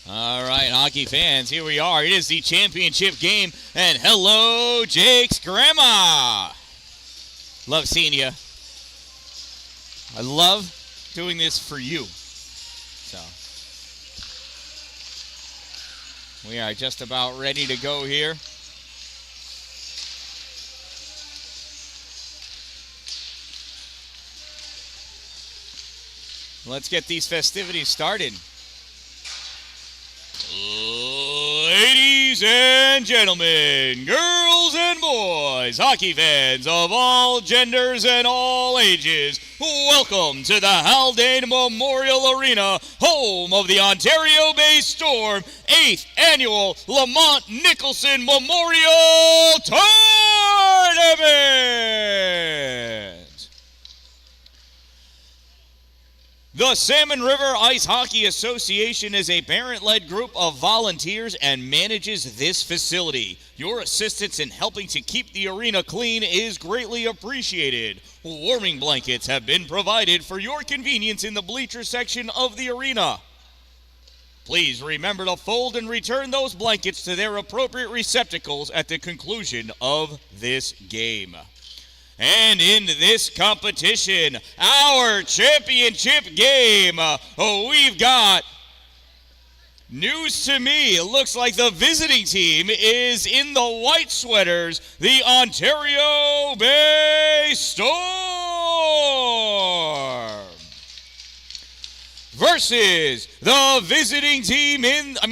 All right, hockey fans, here we are. It is the championship game, and hello, Jake's grandma. Love seeing you. I love doing this for you. So, we are just about ready to go here. Let's get these festivities started. Ladies and gentlemen, girls and boys, hockey fans of all genders and all ages, welcome to the Haldane Memorial Arena, home of the Ontario-based Storm 8th Annual Lamont Nicholson Memorial Tournament. The Salmon River Ice Hockey Association is a parent-led group of volunteers and manages this facility. Your assistance in helping to keep the arena clean is greatly appreciated. Warming blankets have been provided for your convenience in the bleacher section of the arena. Please remember to fold and return those blankets to their appropriate receptacles at the conclusion of this game. And in this competition, our championship game, we've got news to me. It looks like the visiting team is in the white sweaters, the Ontario Bay Storm, versus the visiting team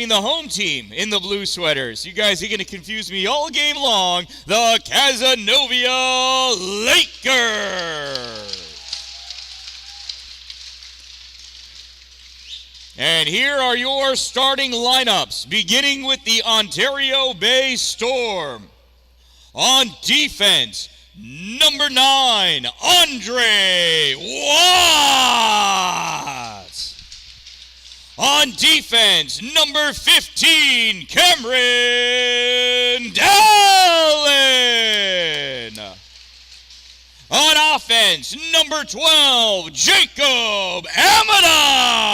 the home team in the blue sweaters. You guys are going to confuse me all game long. The Cazenovia Lakers. And here are your starting lineups, beginning with the Ontario Bay Storm. On defense, number 9, Andre Watts. On defense, number 15, Cameron Dallin. On offense, number 12, Jacob Amadon.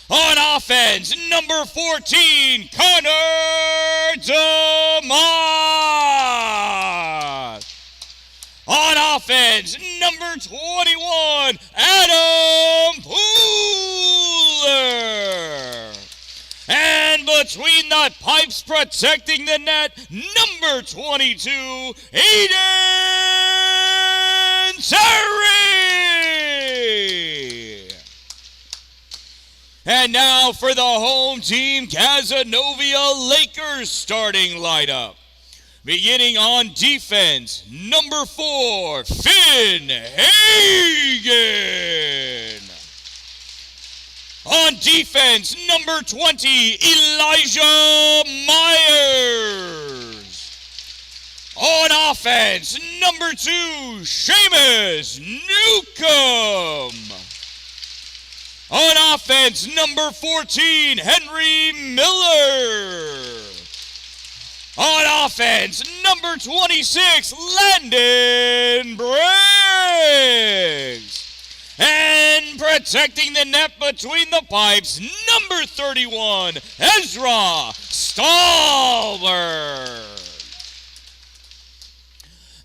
On offense, number 14, Connor DeMott. On offense, number 21, Adam Pooler. And between the pipes protecting the net, number 22, Aiden Terry. And now for the home team, Cazenovia Lakers starting lineup. Beginning on defense, number 4, Finn Hagen. On defense, number 20, Elijah Myers. On offense, number 2, Seamus Newcomb. On offense, number 14, Henry Miller. On offense, number 26, Landon Briggs. And protecting the net between the pipes, number 31, Ezra Stallberg.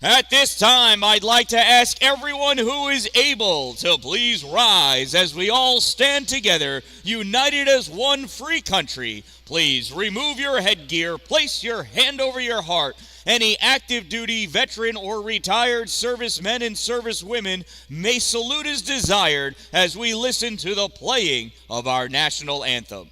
At this time, I'd like to ask everyone who is able to please rise as we all stand together, united as one free country. Please remove your headgear, place your hand over your heart. Any active duty, veteran, or retired servicemen and servicewomen may salute as desired as we listen to the playing of our national anthem.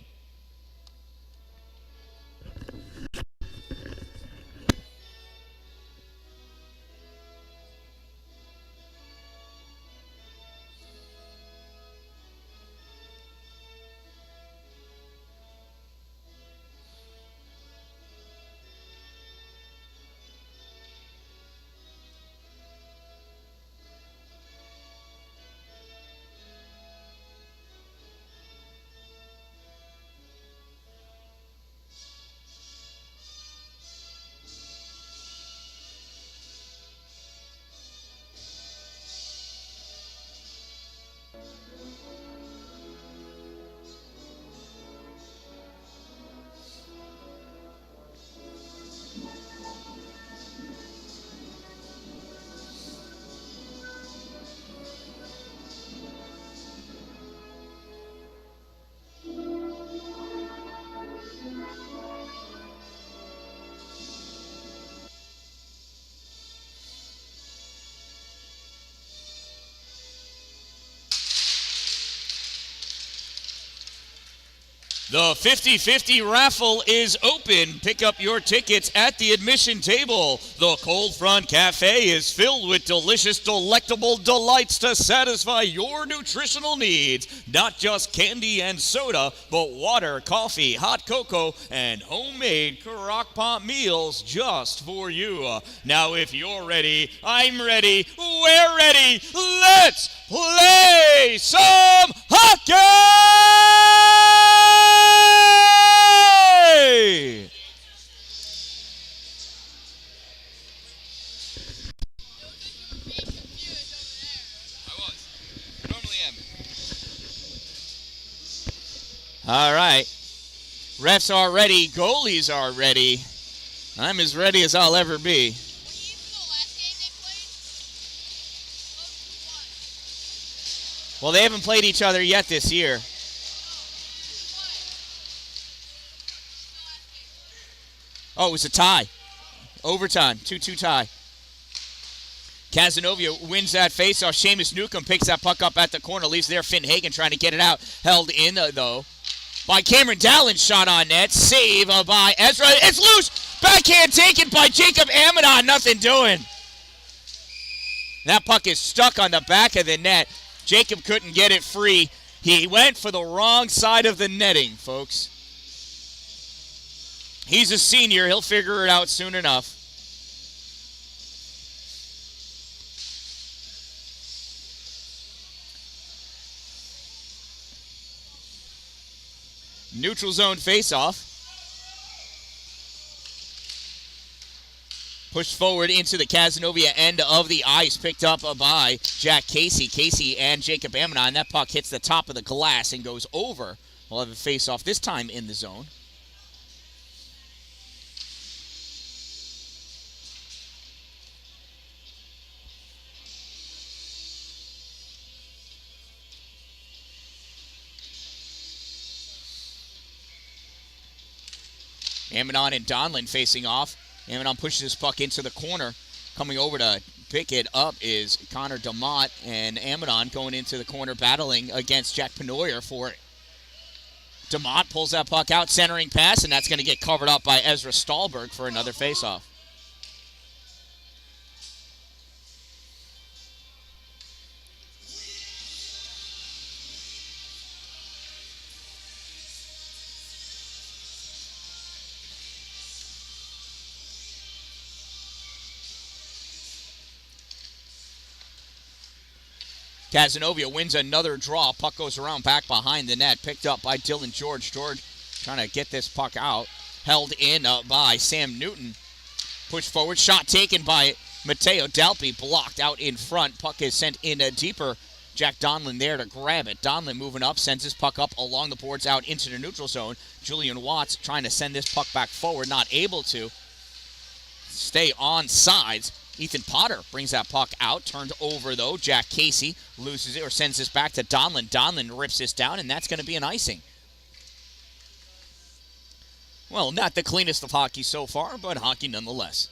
The 50-50 raffle is open. Pick up your tickets at the admission table. The Cold Front Cafe is filled with delicious, delectable delights to satisfy your nutritional needs. Not just candy and soda, but water, coffee, hot cocoa, and homemade crock-pot meals just for you. Now, if you're ready, I'm ready, we're ready. Let's play some hockey! All right. Refs are ready. Goalies are ready. I'm as ready as I'll ever be. Well, they haven't played each other yet this year. Oh, it was a tie. Overtime. 2-2 tie. Casanova wins that faceoff. Seamus Newcomb picks that puck up at the corner. Leaves there. Finn Hagen trying to get it out. Held in, though, by Cameron Dallin. Shot on net. Save by Ezra. It's loose. Backhand taken by Jacob Amadon. Nothing doing. That puck is stuck on the back of the net. Jacob couldn't get it free. He went for the wrong side of the netting, folks. He's a senior. He'll figure it out soon enough. Neutral zone faceoff. Pushed forward into the Casanova end of the ice. Picked up by Jack Casey. Casey and Jacob Amadon. That puck hits the top of the glass and goes over. We'll have a faceoff this time in the zone. Amadon and Donlin facing off. Amadon pushes his puck into the corner. Coming over to pick it up is Connor DeMott, and Amadon going into the corner battling against Jack Penoyer for it. DeMott pulls that puck out, centering pass, and that's going to get covered up by Ezra Stahlberg for another faceoff. Casanova wins another draw. Puck goes around back behind the net. Picked up by Dylan George. George trying to get this puck out. Held in by Sam Newton. Pushed forward. Shot taken by Matteo Dalpi. Blocked out in front. Puck is sent in deeper. Jack Donlin there to grab it. Donlin moving up. Sends his puck up along the boards out into the neutral zone. Julian Watts trying to send this puck back forward. Not able to. Stay on sides. Ethan Potter brings that puck out. Turned over, though. Jack Casey loses it or sends this back to Donlin. Donlin rips this down, and that's going to be an icing. Well, not the cleanest of hockey so far, but hockey nonetheless.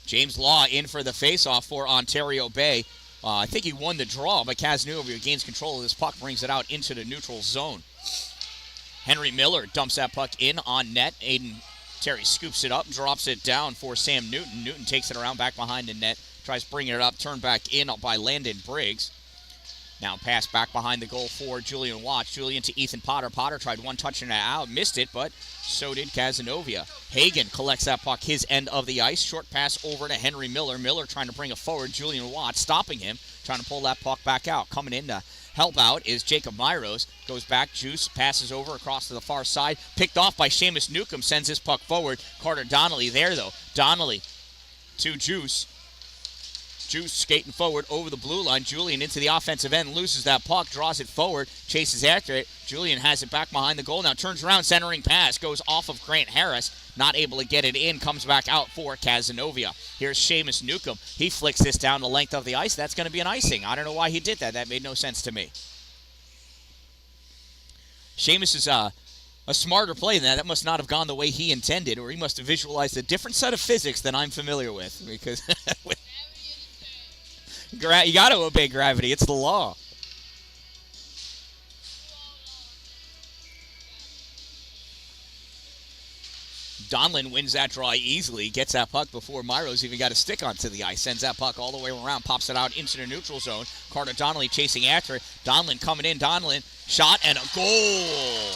James Law in for the faceoff for Ontario Bay. I think he won the draw, but Casanova gains control of this puck, brings it out into the neutral zone. Henry Miller dumps that puck in on net. Aiden Terry scoops it up, drops it down for Sam Newton. Newton takes it around back behind the net, tries bringing it up, turned back in by Landon Briggs. Now pass back behind the goal for Julian Watts. Julian to Ethan Potter. Potter tried one touch and out, missed it, but so did Casanova. Hagen collects that puck his end of the ice. Short pass over to Henry Miller. Miller trying to bring it forward. Julian Watts stopping him, trying to pull that puck back out. Coming in to help out is Jacob Myros. Goes back, Juice passes over across to the far side. Picked off by Seamus Newcomb, sends his puck forward. Carter Donnelly there, though. Donnelly to Juice. Juice skating forward over the blue line. Julian into the offensive end, loses that puck, draws it forward, chases after it. Julian has it back behind the goal now, turns around, centering pass, goes off of Grant Harris, not able to get it in, comes back out for Casanova. Here's Seamus Newcomb. He flicks this down the length of the ice. That's going to be an icing. I don't know why he did that. That made no sense to me. Seamus is a smarter play than that. That must not have gone the way he intended, or he must have visualized a different set of physics than I'm familiar with. Because you got to obey gravity. It's the law. Dan-Dalin wins that draw easily, gets that puck before Myro's even got a stick onto the ice, sends that puck all the way around, pops it out into the neutral zone. Carter Donnelly chasing after it. Dan-Dalin coming in. Dan-Dalin, shot, and a goal.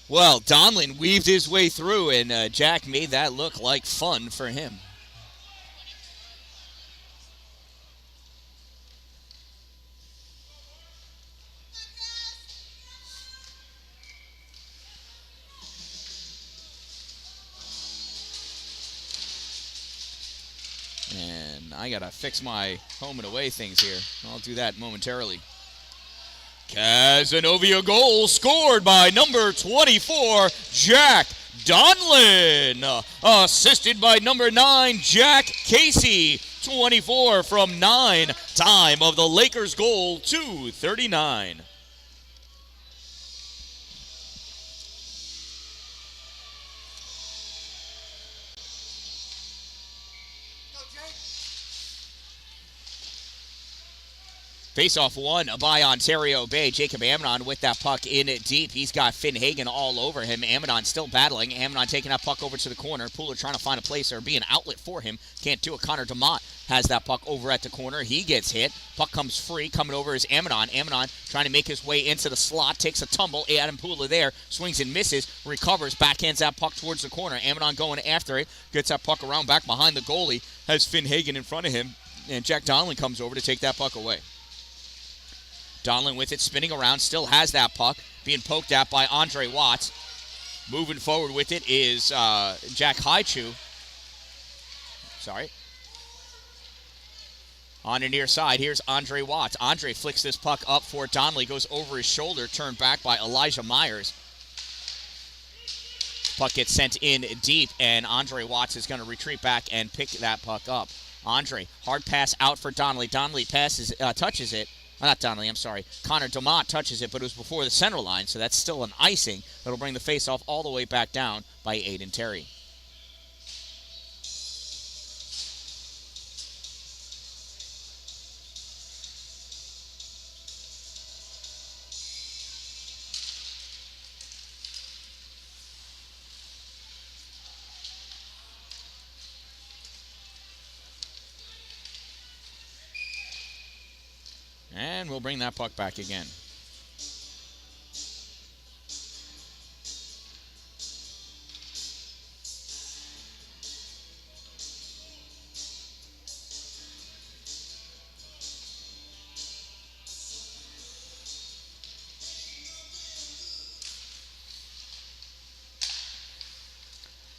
Well, Dan-Dalin weaved his way through, and Jack made that look like fun for him. And I got to fix my home and away things here. I'll do that momentarily. Casanova goal scored by number 24, Jack Dan-Dalin. Assisted by number 9, Jack Casey. 24 from 9. Time of the Lakers' goal, 2:39. Face-off won by Ontario Bay. Jacob Amidon with that puck in deep. He's got Finn Hagen all over him. Amidon still battling. Amidon taking that puck over to the corner. Pooler trying to find a place or be an outlet for him. Can't do it. Connor DeMott has that puck over at the corner. He gets hit. Puck comes free. Coming over is Amidon. Amidon trying to make his way into the slot. Takes a tumble. Adam Pooler there. Swings and misses. Recovers. Backhands that puck towards the corner. Amidon going after it. Gets that puck around back behind the goalie. Has Finn Hagen in front of him. And Jack Dan-Dalin comes over to take that puck away. Dan-Dalin with it, spinning around, still has that puck, being poked at by Andre Watts. Moving forward with it is Jack Haichu. Sorry. On the near side, here's Andre Watts. Andre flicks this puck up for Dan-Dalin, goes over his shoulder, turned back by Elijah Myers. Puck gets sent in deep, and Andre Watts is going to retreat back and pick that puck up. Andre, hard pass out for Dan-Dalin. Dan-Dalin passes, touches it. Not Dan-Dalin, I'm sorry. Connor DeMott touches it, but it was before the center line, so that's still an icing. That'll bring the faceoff all the way back down by Aiden Terry. And we'll bring that puck back again.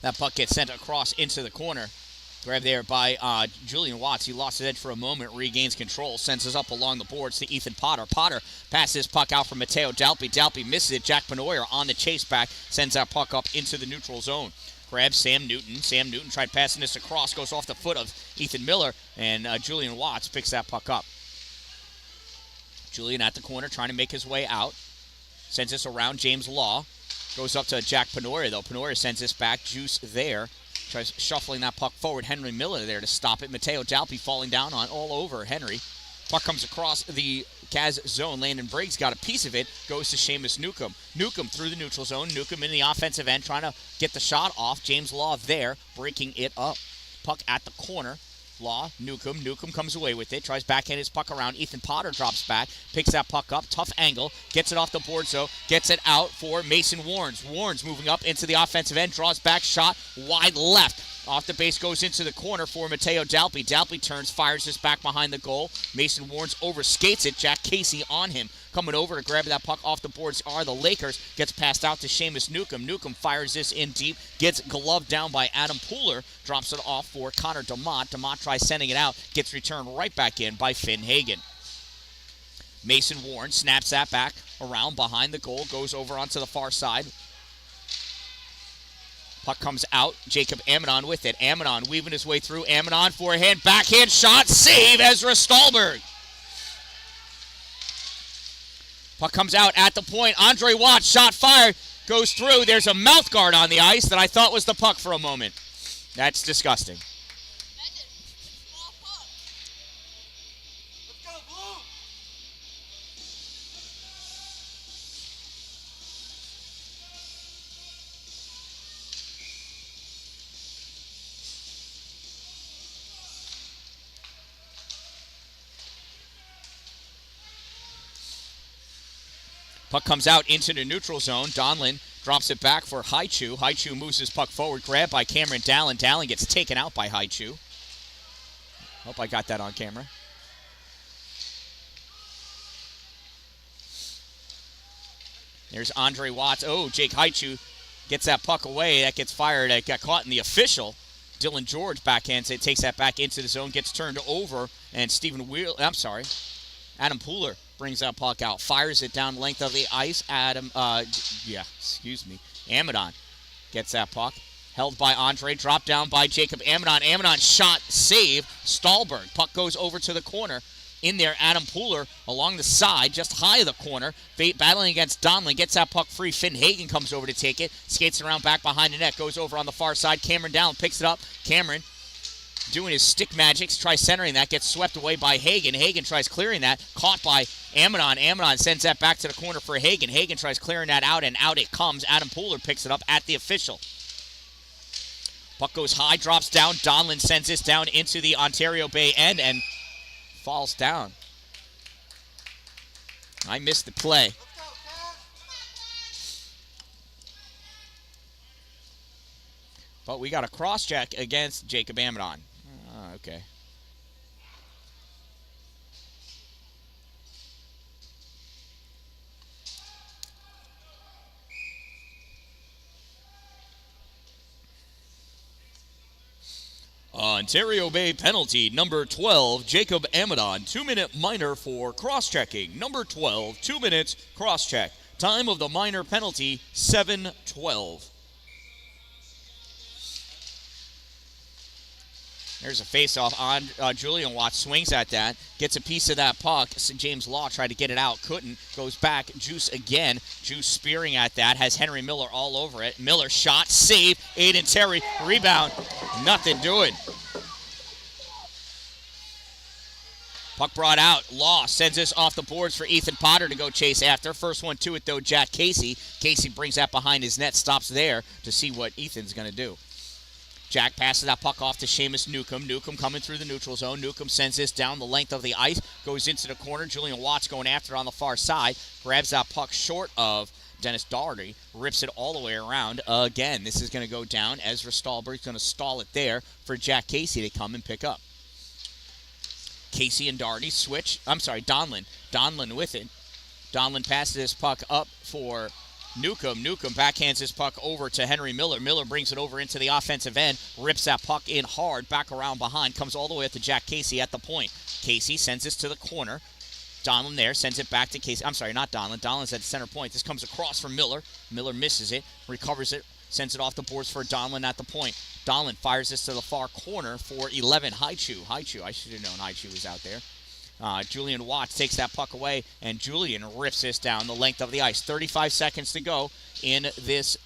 That puck gets sent across into the corner. Grabbed there by Julian Watts. He lost his edge for a moment, regains control, sends us up along the boards to Ethan Potter. Potter passes puck out from Mateo Dalpe. Dalpe misses it. Jack Penoyer on the chase back, sends that puck up into the neutral zone. Grabs Sam Newton. Sam Newton tried passing this across, goes off the foot of Ethan Miller, and Julian Watts picks that puck up. Julian at the corner trying to make his way out. Sends this around James Law. Goes up to Jack Penoyer, though. Penoyer sends this back. Juice there. Tries shuffling that puck forward. Henry Miller there to stop it. Mateo Dalpe falling down on all over Henry. Puck comes across the Kaz zone. Landon Briggs got a piece of it. Goes to Seamus Newcomb. Newcomb through the neutral zone. Newcomb in the offensive end trying to get the shot off. James Law there breaking it up. Puck at the corner. Law, Newcomb comes away with it, tries backhand his puck around. Ethan Potter drops back, picks that puck up, tough angle, gets it off the board, so gets it out for Mason Warnes. Warnes moving up into the offensive end, draws back, shot, wide left. Off the base, goes into the corner for Mateo Dalpe. Dalpe turns, fires this back behind the goal. Mason Warnes overskates it. Jack Casey on him. Coming over to grab that puck off the boards are the Lakers. Gets passed out to Seamus Newcomb. Newcomb fires this in deep. Gets gloved down by Adam Pooler. Drops it off for Connor DeMott. DeMott tries sending it out. Gets returned right back in by Finn Hagen. Mason Warren snaps that back around behind the goal. Goes over onto the far side. Puck comes out. Jacob Amidon with it. Amidon weaving his way through. Amidon forehand, backhand shot, save Ezra Stallberg. Puck comes out at the point. Andre Watts, shot fired, goes through. There's a mouth guard on the ice that I thought was the puck for a moment. That's disgusting. Puck comes out into the neutral zone. Donlin drops it back for Haichu. Haichu moves his puck forward. Grabbed by Cameron Dalin. Dalin gets taken out by Haichu. Hope I got that on camera. There's Andre Watts. Oh, Jake Haichu gets that puck away. That gets fired. It got caught in the official. Dylan George backhands it. Takes that back into the zone. Gets turned over. And Adam Pooler brings that puck out, fires it down the length of the ice. Amidon gets that puck. Held by Andre, dropped down by Jacob Amidon. Amidon shot, save, Stallberg. Puck goes over to the corner. In there, Adam Pooler along the side, just high of the corner, battling against Donlin, gets that puck free. Finn Hagen comes over to take it, skates around back behind the net, goes over on the far side. Cameron Dalin picks it up. Cameron doing his stick magics, tries centering that, gets swept away by Hagen. Hagen tries clearing that, caught by Amidon. Amidon sends that back to the corner for Hagen. Hagen tries clearing that out, and out it comes. Adam Pooler picks it up at the official. Puck goes high, drops down. Donlin sends this down into the Ontario Bay end and falls down. I missed the play. But we got a cross-check against Jacob Amidon. Okay. Ontario Bay penalty, number 12, Jacob Amidon. 2-minute minor for cross-checking. Number 12, 2 minutes, cross-check. Time of the minor penalty, 7:12. There's a face-off on Julian Watts, swings at that, gets a piece of that puck. James Law tried to get it out, couldn't, goes back, Juice again. Juice spearing at that, has Henry Miller all over it. Miller shot, save, Aiden Terry, rebound, nothing doing. Puck brought out, Law sends this off the boards for Ethan Potter to go chase after. First one to it though, Jack Casey. Casey brings that behind his net, stops there to see what Ethan's going to do. Jack passes that puck off to Seamus Newcomb. Newcomb coming through the neutral zone. Newcomb sends this down the length of the ice, goes into the corner. Julian Watts going after it on the far side, grabs that puck short of Dennis Daugherty, rips it all the way around. Again, this is going to go down. Ezra Stallberg's going to stall it there for Jack Casey to come and pick up. Casey and Daugherty switch. Donlin. Donlin with it. Donlin passes this puck up for Newcomb. Newcomb backhands his puck over to Henry Miller. Miller brings it over into the offensive end, rips that puck in hard, back around behind, comes all the way up to Jack Casey at the point. Casey sends this to the corner. Donlin there, sends it back to Casey. Not Donlin. Donlin's at the center point. This comes across from Miller. Miller misses it, recovers it, sends it off the boards for Donlin at the point. Donlin fires this to the far corner for 11, Haichu. I should have known Haichu was out there. Julian Watts takes that puck away, and Julian rips this down the length of the ice. 35 seconds to go in this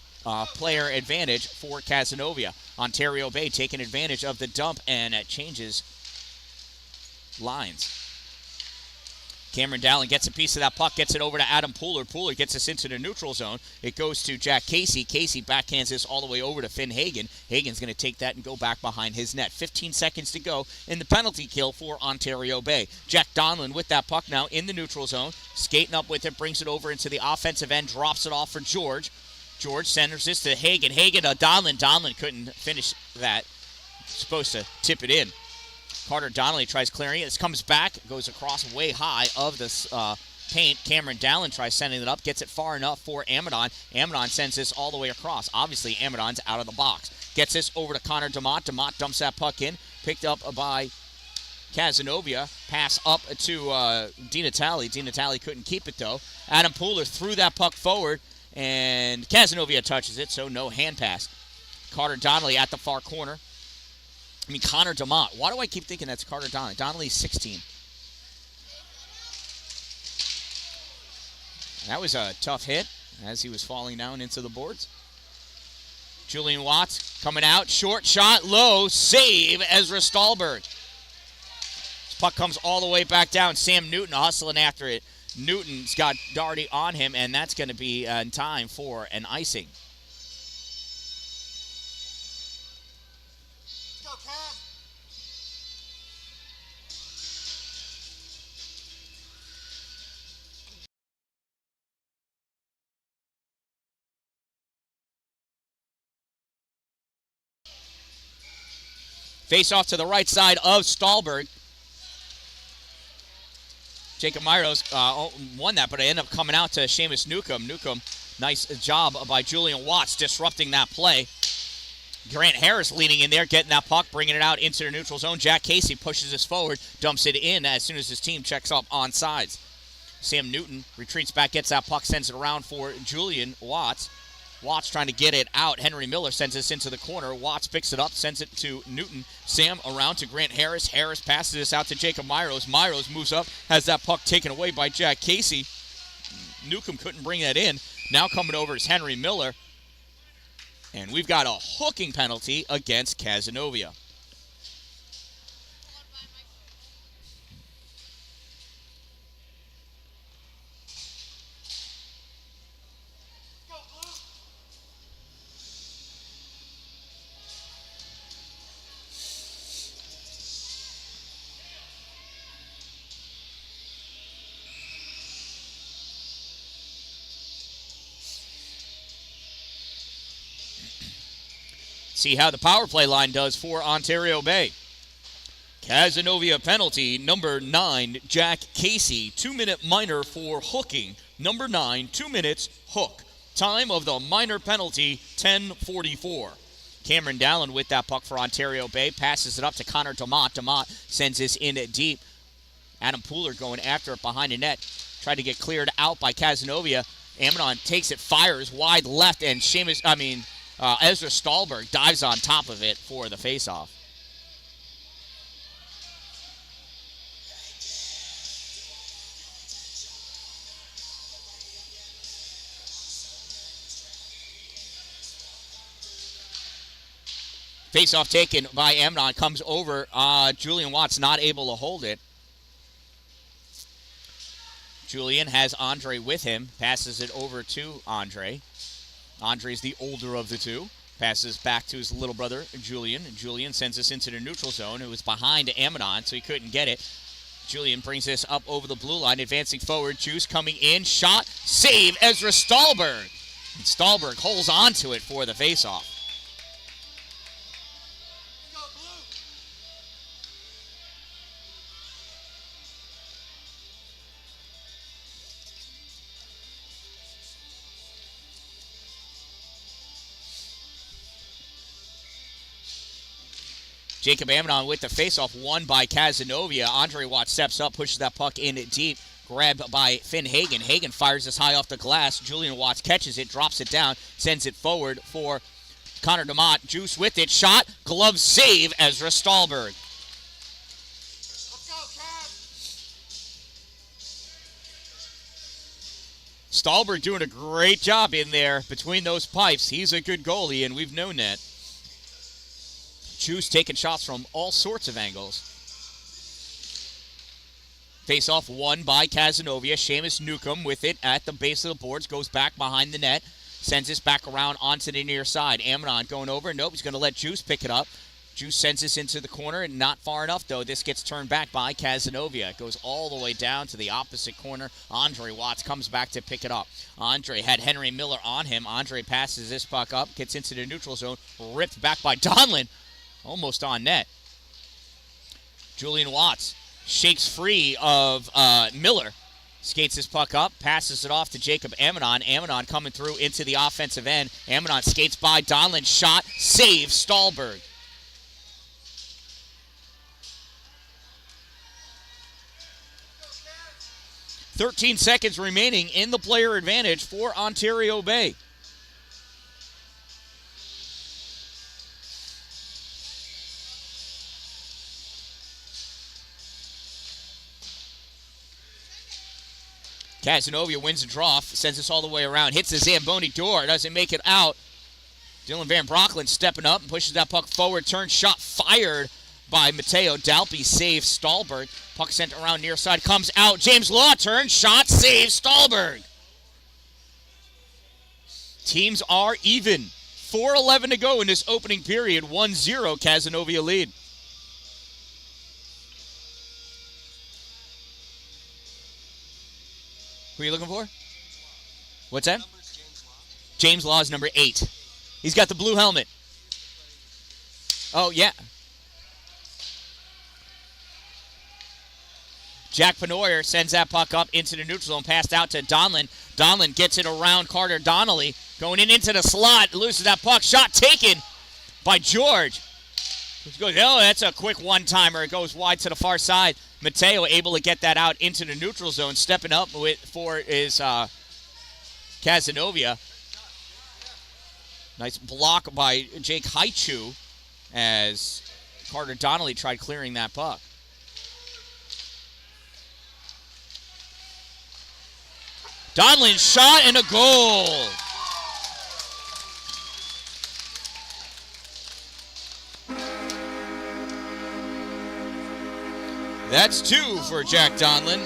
player advantage for Casanova. Ontario Bay taking advantage of the dump, and it changes lines. Cameron Dalin gets a piece of that puck, gets it over to Adam Pooler. Pooler gets us into the neutral zone. It goes to Jack Casey. Casey backhands this all the way over to Finn Hagen. Hagen's going to take that and go back behind his net. 15 seconds to go in the penalty kill for Ontario Bay. Jack Donlin with that puck now in the neutral zone. Skating up with it, brings it over into the offensive end, drops it off for George. George centers this to Hagen. Hagen to Donlin. Donlin couldn't finish that. Supposed to tip it in. Carter Donnelly tries clearing it. This comes back, goes across way high of this paint. Cameron Dalin tries sending it up, gets it far enough for Amidon. Amidon sends this all the way across. Obviously, Amidon's out of the box. Gets this over to Connor DeMott. DeMott dumps that puck in, picked up by Casanova. Pass up to Di Natale. Di Natale couldn't keep it, though. Adam Pooler threw that puck forward, and Casanova touches it, so no hand pass. Carter Donnelly at the far corner. Connor DeMott. Why do I keep thinking that's Carter Donnelly? Donnelly's 16. That was a tough hit as he was falling down into the boards. Julian Watts coming out. Short shot, low, save, Ezra Stahlberg. This puck comes all the way back down. Sam Newton hustling after it. Newton's got Doherty on him, and that's going to be in time for an icing. Face off to the right side of Stahlberg. Jacob Myros won that, but it ended up coming out to Seamus Newcomb. Newcomb, nice job by Julian Watts disrupting that play. Grant Harris leaning in there, getting that puck, bringing it out into the neutral zone. Jack Casey pushes this forward, dumps it in as soon as his team checks up on sides. Sam Newton retreats back, gets that puck, sends it around for Julian Watts. Watts trying to get it out. Henry Miller sends this into the corner. Watts picks it up, sends it to Newton. Sam around to Grant Harris. Harris passes this out to Jacob Myros. Myros moves up, has that puck taken away by Jack Casey. Newcomb couldn't bring that in. Now coming over is Henry Miller. And we've got a hooking penalty against Casanova. See how the power play line does for Ontario Bay. Casanova penalty, number 9, Jack Casey. 2-minute minor for hooking. Number 9, 2 minutes, hook. Time of the minor penalty, 10:44. Cameron Dallin with that puck for Ontario Bay. Passes it up to Connor DeMott. DeMott sends this in deep. Adam Pooler going after it behind the net. Tried to get cleared out by Casanova. Amidon takes it, fires wide left, and Ezra Stahlberg dives on top of it for the faceoff. Faceoff taken by Amnon, comes over. Julian Watts not able to hold it. Julian has Andre with him, passes it over to Andre. Andre's the older of the two. Passes back to his little brother, Julian. Julian sends this into the neutral zone. It was behind Amidon, so he couldn't get it. Julian brings this up over the blue line, advancing forward. Juice coming in. Shot. Save. Ezra Stahlberg. And Stahlberg holds on to it for the faceoff. Jacob Amidon with the faceoff, won by Casanova. Andre Watts steps up, pushes that puck in deep, grabbed by Finn Hagen. Hagen fires this high off the glass. Julian Watts catches it, drops it down, sends it forward for Connor DeMott. Juice with it, shot, glove save, Ezra Stahlberg. Stahlberg doing a great job in there between those pipes. He's a good goalie, and we've known that. Juice taking shots from all sorts of angles. Face-off won by Casanova. Seamus Newcomb with it at the base of the boards. Goes back behind the net. Sends this back around onto the near side. Amidon going over. Nope, he's going to let Juice pick it up. Juice sends this into the corner, and not far enough, though. This gets turned back by Casanova. It goes all the way down to the opposite corner. Andre Watts comes back to pick it up. Andre had Henry Miller on him. Andre passes this puck up, gets into the neutral zone, ripped back by Dan-Dalin. Almost on net. Julian Watts shakes free of Miller. Skates his puck up, passes it off to Jacob Amidon. Amidon coming through into the offensive end. Amidon skates by Dan-Dalin. Shot, save, Stahlberg. "13 seconds remaining in the player advantage for Ontario Bay. Casanova wins the draw, sends this all the way around, hits the Zamboni door, doesn't make it out. Dylan Van Brocklin stepping up and pushes that puck forward. Turn shot fired by Mateo Dalpe. Save Stahlberg. Puck sent around near side. Comes out. James Law turn shot. Save Stahlberg. Teams are even. 4:11 to go in this opening period. 1-0 Casanova lead. Who are you looking for? What's that? James Law is number 8. He's got the blue helmet. Oh, yeah. Jack Penoyer sends that puck up into the neutral zone, passed out to Donlin. Donlin gets it around Carter Donnelly. Going into the slot, loses that puck. Shot taken by George. He goes, oh, that's a quick one-timer. It goes wide to the far side. Mateo able to get that out into the neutral zone. Stepping up for is Casanova. Nice block by Jake Haichu as Carter Donnelly tried clearing that puck. Donlin shot and a goal. That's 2 for Jack Donlin.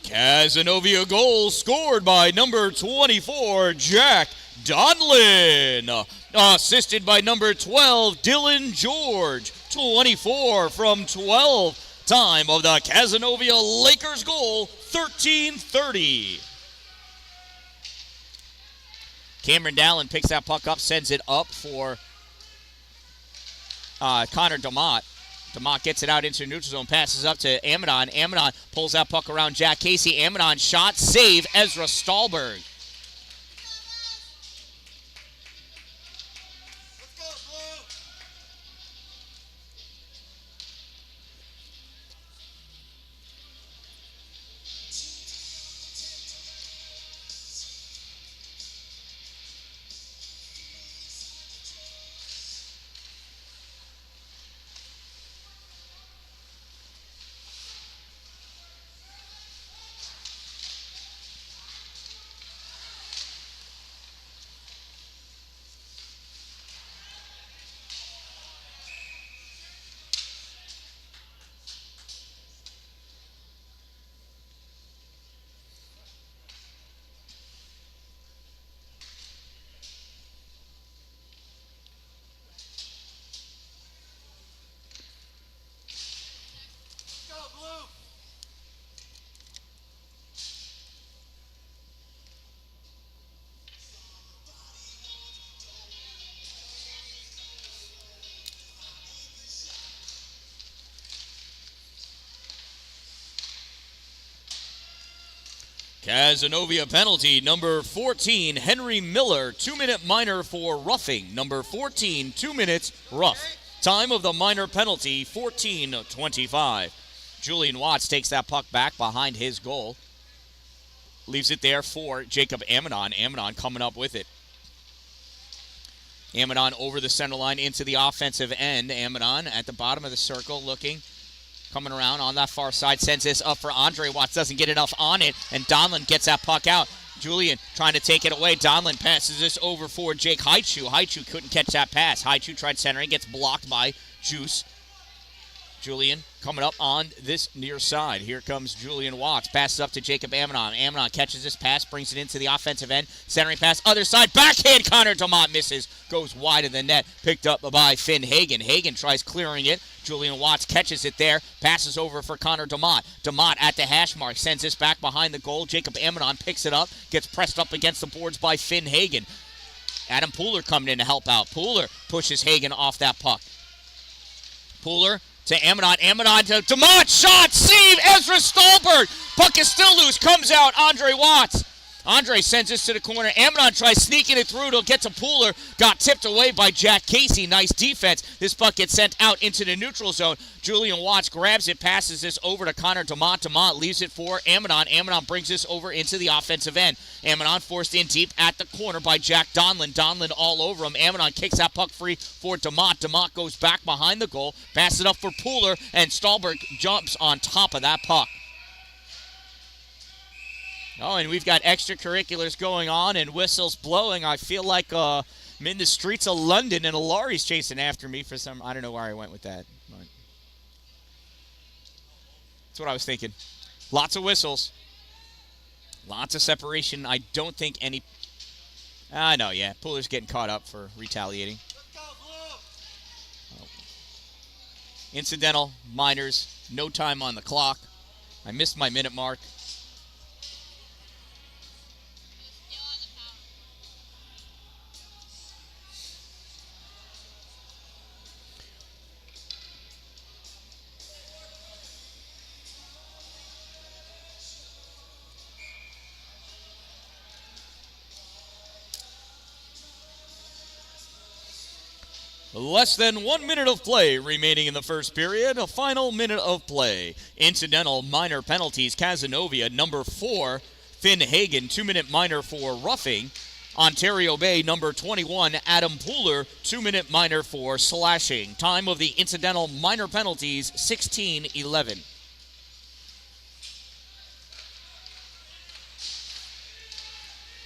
Casanova goal scored by number 24, Jack Donlin. Assisted by number 12, Dylan George. 24 from 12. Time of the Casanova Lakers goal, 13:30. Cameron Dallin picks that puck up, sends it up for Connor DeMott. DeMott gets it out into the neutral zone, passes up to Amadon. Amadon pulls that puck around Jack Casey. Amadon shot, save Ezra Stahlberg. Let's go, Blue! Casanova penalty, number 14, Henry Miller, 2-minute minor for roughing. Number 14, 2 minutes, rough. Time of the minor penalty, 14:25. Julian Watts takes that puck back behind his goal. Leaves it there for Jacob Amadon. Amadon coming up with it. Amadon over the center line into the offensive end. Amadon at the bottom of the circle looking. Coming around on that far side, sends this up for Andre Watts, doesn't get enough on it, and Donlin gets that puck out. Julian trying to take it away. Donlin passes this over for Jake Haichu. Haichu couldn't catch that pass. Haichu tried centering, gets blocked by Juice. Julian coming up on this near side. Here comes Julian Watts. Passes up to Jacob Amadon. Amadon catches this pass, brings it into the offensive end. Centering pass, other side. Backhand, Connor DeMott misses. Goes wide of the net. Picked up by Finn Hagen. Hagen tries clearing it. Julian Watts catches it there. Passes over for Connor DeMott. DeMott at the hash mark. Sends this back behind the goal. Jacob Amadon picks it up. Gets pressed up against the boards by Finn Hagen. Adam Pooler coming in to help out. Pooler pushes Hagen off that puck. Pooler to Amidon. Amidon to Demont. Shot. Save. Ezra Stolberg. Puck is still loose. Comes out. Andre Watts. Andre sends this to the corner. Amidon tries sneaking it through. It'll get to Pooler. Got tipped away by Jack Casey. Nice defense. This puck gets sent out into the neutral zone. Julian Watts grabs it, passes this over to Connor Demont. Demont leaves it for Amidon. Amidon brings this over into the offensive end. Amidon forced in deep at the corner by Jack Donlin. Donlin all over him. Amidon kicks that puck free for Demont. Demont goes back behind the goal. Passes it up for Pooler, and Stolberg jumps on top of that puck. Oh, and we've got extracurriculars going on and whistles blowing. I feel like I'm in the streets of London and a lorry's chasing after me for some... I don't know where I went with that. But that's what I was thinking. Lots of whistles. Lots of separation. I don't think any... no, yeah. Pooler's getting caught up for retaliating. Oh. Incidental, minors, no time on the clock. I missed my minute mark. Less than 1 minute of play remaining in the first period. A final minute of play. Incidental minor penalties. Casanova, number 4. Finn Hagen, 2-minute minor for roughing. Ontario Bay, number 21. Adam Pooler, 2-minute minor for slashing. Time of the incidental minor penalties, 16:11.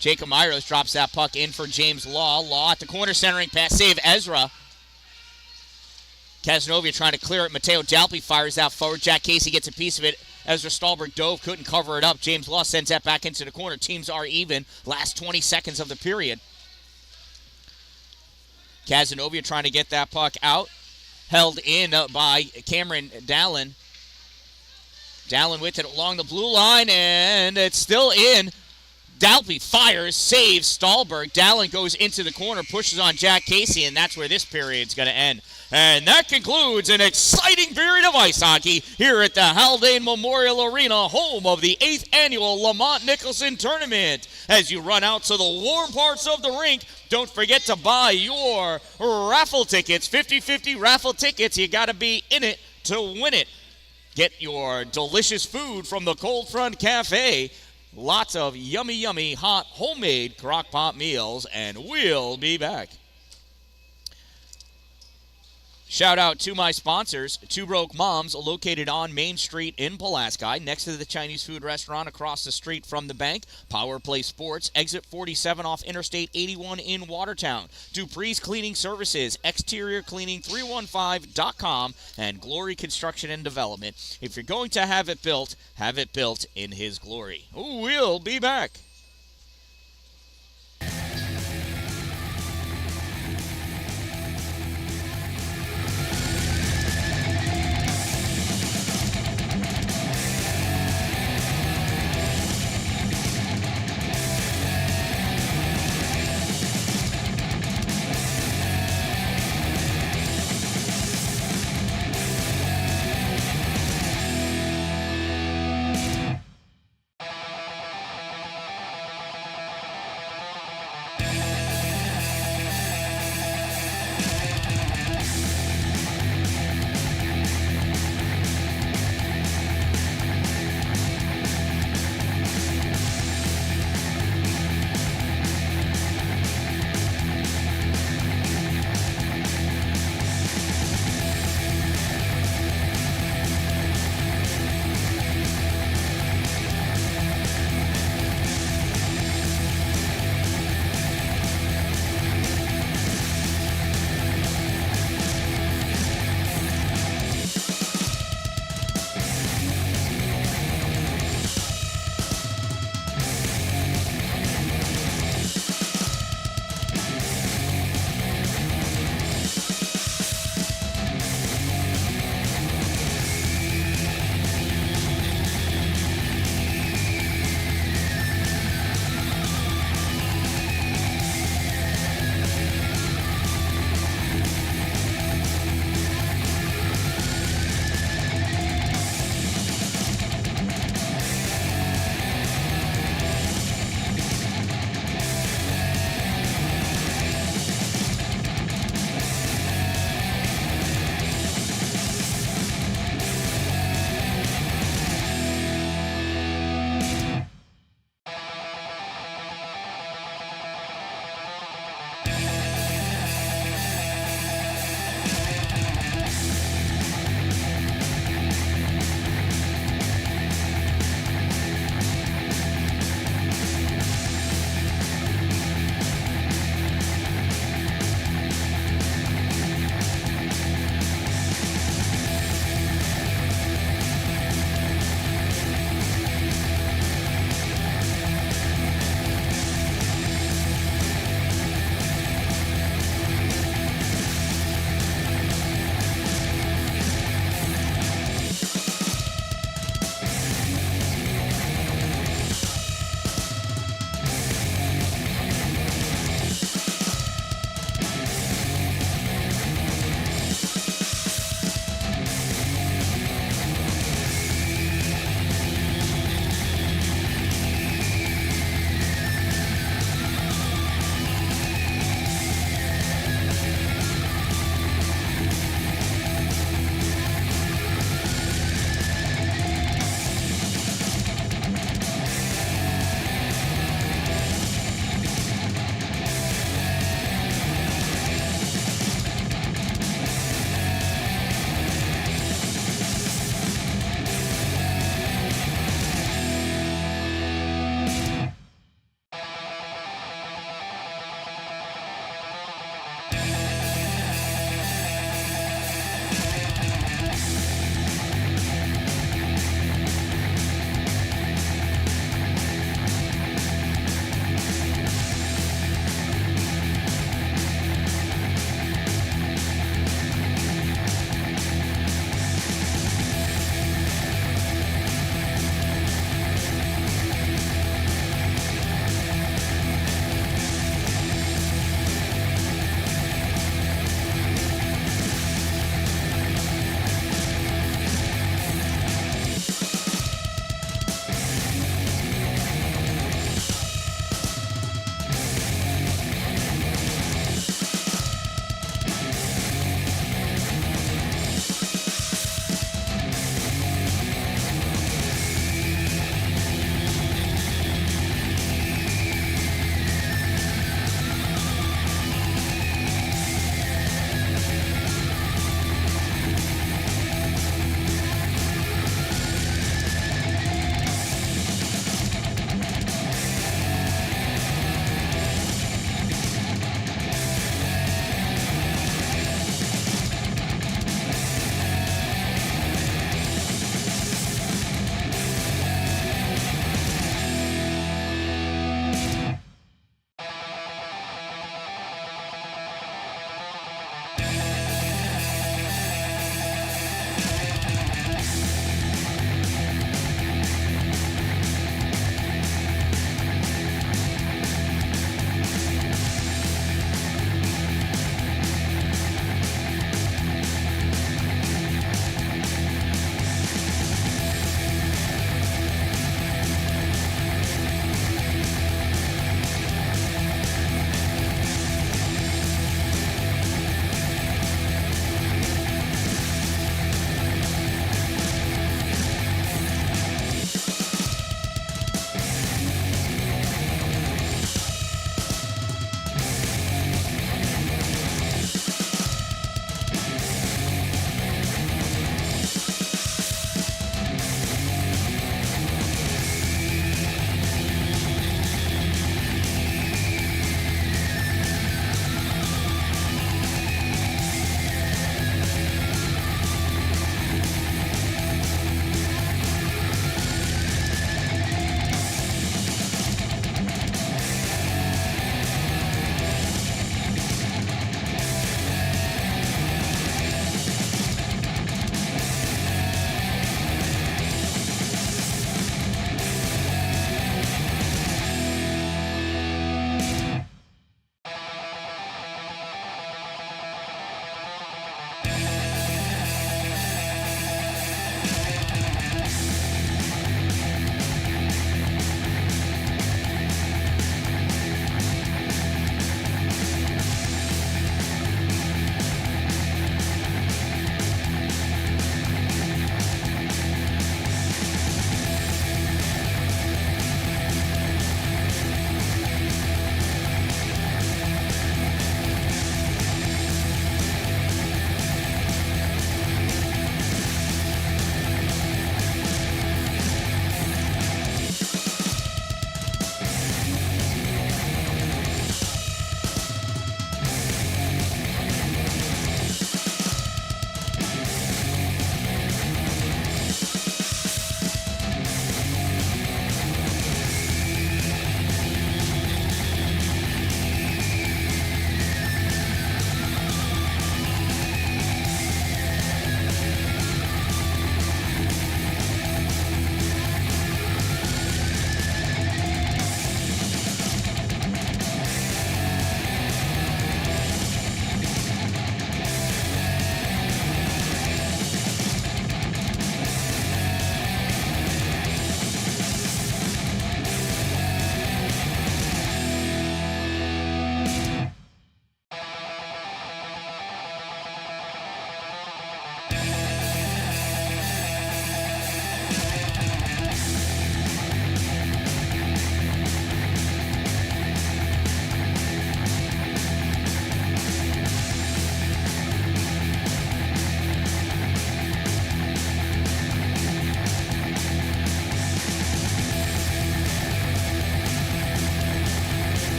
Jacob Myros drops that puck in for James Law. Law at the corner, centering pass, save Ezra. Casanova trying to clear it. Mateo Dalpe fires out forward. Jack Casey gets a piece of it. Ezra Stolberg dove, couldn't cover it up. James Law sends that back into the corner. Teams are even. Last 20 seconds of the period. Casanova trying to get that puck out. Held in by Cameron Dallin. Dallin with it along the blue line, and it's still in. Dalpe fires, saves Stolberg. Dallin goes into the corner, pushes on Jack Casey, and that's where this period's going to end. And that concludes an exciting period of ice hockey here at the Haldane Memorial Arena, home of the 8th annual Lamont Nicholson Tournament. As you run out to the warm parts of the rink, don't forget to buy your raffle tickets. 50-50 raffle tickets. You got to be in it to win it. Get your delicious food from the Cold Front Cafe. Lots of yummy, yummy, hot, homemade crock-pot meals, and we'll be back. Shout out to my sponsors, Two Broke Moms, located on Main Street in Pulaski, next to the Chinese food restaurant across the street from the bank. Power Play Sports, exit 47 off Interstate 81 in Watertown. Dupree's Cleaning Services, exteriorcleaning315.com, and Glory Construction and Development. If you're going to have it built in His glory. We'll be back.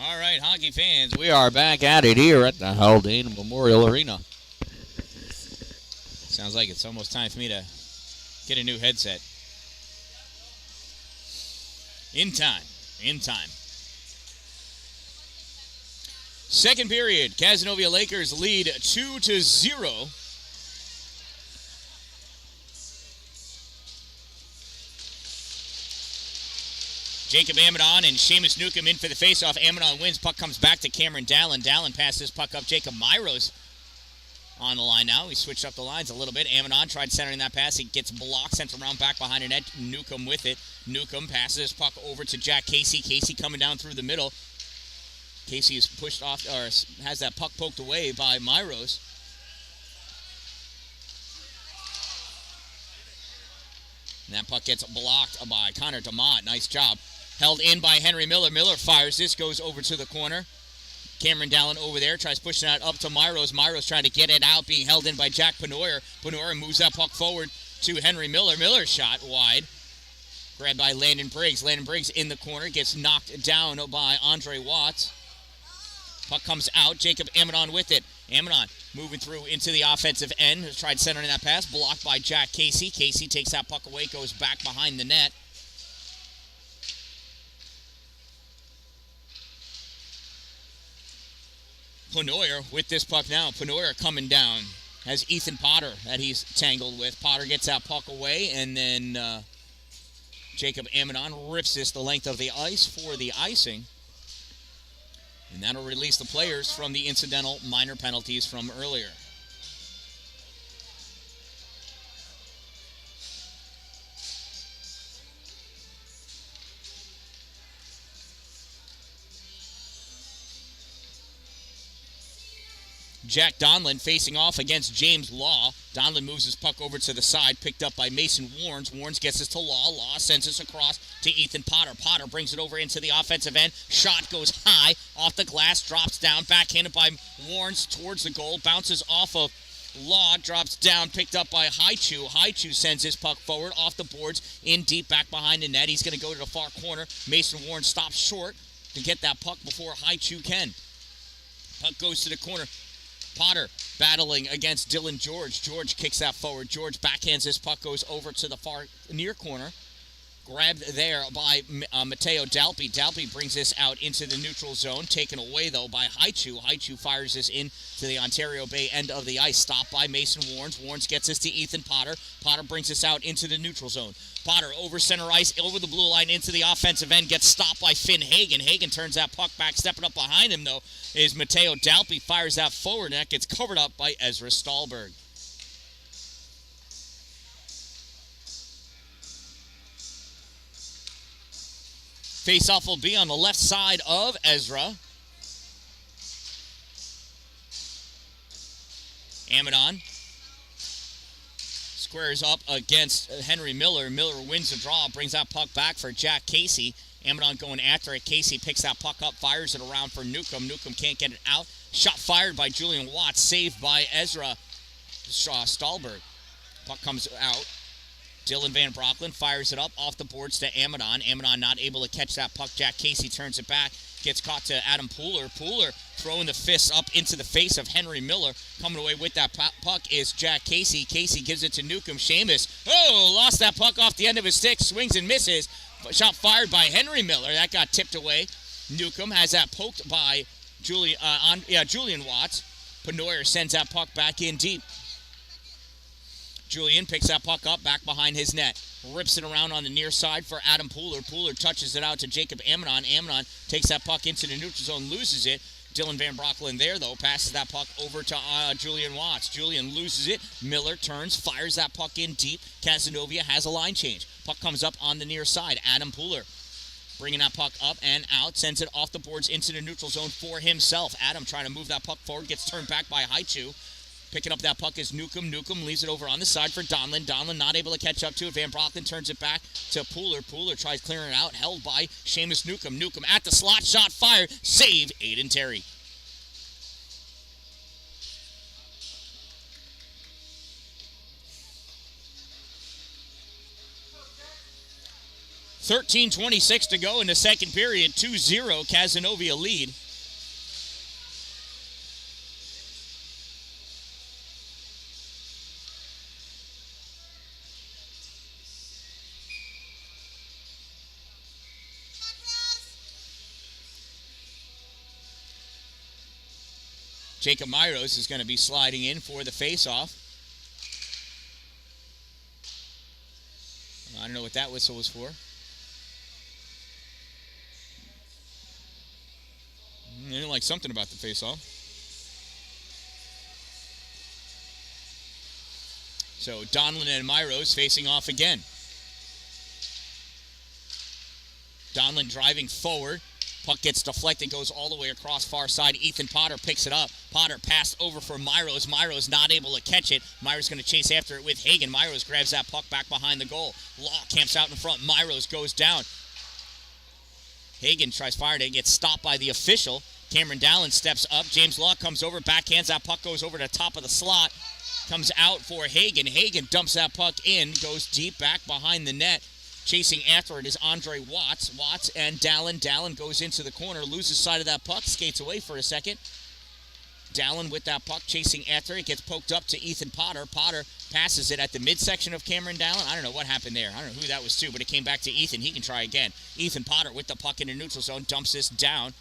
All right, hockey fans, we are back at it here at the Haldane Memorial Arena. Sounds like it's almost time for me to get a new headset. In time. Second period, Cazenovia Lakers lead 2-0. Jacob Amadon and Seamus Newcomb in for the faceoff. Amadon wins. Puck comes back to Cameron Dallin. Dallin passes puck up. Jacob Myros on the line now. He switched up the lines a little bit. Amadon tried centering that pass. He gets blocked, sent around back behind the net. Newcomb with it. Newcomb passes puck over to Jack Casey. Casey coming down through the middle. Casey is pushed off, or has that puck poked away by Myros. And that puck gets blocked by Connor DeMott. Nice job. Held in by Henry Miller. Miller fires this, goes over to the corner. Cameron Dallin over there, tries pushing that up to Myros. Myros trying to get it out, being held in by Jack Penoyer. Penoyer moves that puck forward to Henry Miller. Miller's shot wide. Grabbed by Landon Briggs. Landon Briggs in the corner, gets knocked down by Andre Watts. Puck comes out. Jacob Amadon with it. Amadon moving through into the offensive end. Tried centering that pass. Blocked by Jack Casey. Casey takes that puck away. Goes back behind the net. Penoyer with this puck now. Penoyer coming down. Has Ethan Potter that he's tangled with. Potter gets that puck away. And then Jacob Amadon rips this the length of the ice for the icing. And that'll release the players from the incidental minor penalties from earlier. Jack Donlin facing off against James Law. Donlin moves his puck over to the side, picked up by Mason Warnes. Warnes gets this to Law. Law sends this across to Ethan Potter. Potter brings it over into the offensive end. Shot goes high, off the glass, drops down, backhanded by Warnes towards the goal. Bounces off of Law, drops down, picked up by Haichu. Haichu sends his puck forward, off the boards, in deep, back behind the net. He's going to go to the far corner. Mason Warnes stops short to get that puck before Haichu can. Puck goes to the corner. Potter battling against Dylan George. George kicks that forward. George backhands his puck, goes over to the far near corner. Grabbed there by Matteo Dalpi. Dalpi brings this out into the neutral zone. Taken away, though, by Haichu. Haichu fires this in to the Ontario Bay end of the ice. Stopped by Mason Warnes. Warnes gets this to Ethan Potter. Potter brings this out into the neutral zone. Potter over center ice, over the blue line, into the offensive end. Gets stopped by Finn Hagen. Hagen turns that puck back. Stepping up behind him, though, is Matteo Dalpi. Fires that forward, and that gets covered up by Ezra Stahlberg. Face-off will be on the left side of Ezra. Amadon squares up against Henry Miller. Miller wins the draw, brings that puck back for Jack Casey. Amadon going after it. Casey picks that puck up, fires it around for Newcomb. Newcomb can't get it out. Shot fired by Julian Watts, saved by Ezra Stahlberg. Puck comes out. Dylan Van Brocklin fires it up off the boards to Amadon. Amadon not able to catch that puck. Jack Casey turns it back. Gets caught to Adam Pooler. Pooler throwing the fist up into the face of Henry Miller. Coming away with that puck is Jack Casey. Casey gives it to Newcomb. Seamus, lost that puck off the end of his stick. Swings and misses. Shot fired by Henry Miller. That got tipped away. Newcomb has that poked by Julian Watts. Penoyer sends that puck back in deep. Julian picks that puck up back behind his net. Rips it around on the near side for Adam Pooler. Pooler touches it out to Jacob Amadon. Amadon takes that puck into the neutral zone, loses it. Dylan Van Brocklin there, though, passes that puck over to Julian Watts. Julian loses it. Miller turns, fires that puck in deep. Cazenovia has a line change. Puck comes up on the near side. Adam Pooler bringing that puck up and out, sends it off the boards into the neutral zone for himself. Adam trying to move that puck forward, gets turned back by Haichu. Picking up that puck is Newcomb. Newcomb leaves it over on the side for Donlin. Donlin not able to catch up to it. Van Brocklin turns it back to Pooler. Pooler tries clearing it out. Held by Seamus Newcomb. Newcomb at the slot. Shot fired. Save Aiden Terry. 13:26 to go in the second period. 2-0 Cazenovia lead. Jacob Myros is going to be sliding in for the faceoff. I don't know what that whistle was for. I didn't like something about the faceoff. So Dan-Dalin and Myros facing off again. Dan-Dalin driving forward. Puck gets deflected, goes all the way across far side. Ethan Potter picks it up. Potter passed over for Myros. Myros not able to catch it. Myros going to chase after it with Hagen. Myros grabs that puck back behind the goal. Law camps out in front. Myros goes down. Hagen tries firing it. Gets stopped by the official. Cameron Dallin steps up. James Law comes over. Backhands. That puck goes over the top of the slot. Comes out for Hagen. Hagen dumps that puck in. Goes deep back behind the net. Chasing after it is Andre Watts. Watts and Dallin. Dallin goes into the corner, loses sight of that puck, skates away for a second. Dallin with that puck, chasing after it, gets poked up to Ethan Potter. Potter passes it at the midsection of Cameron Dallin. I don't know what happened there. I don't know who that was to, but it came back to Ethan. He can try again. Ethan Potter with the puck in the neutral zone, dumps this down.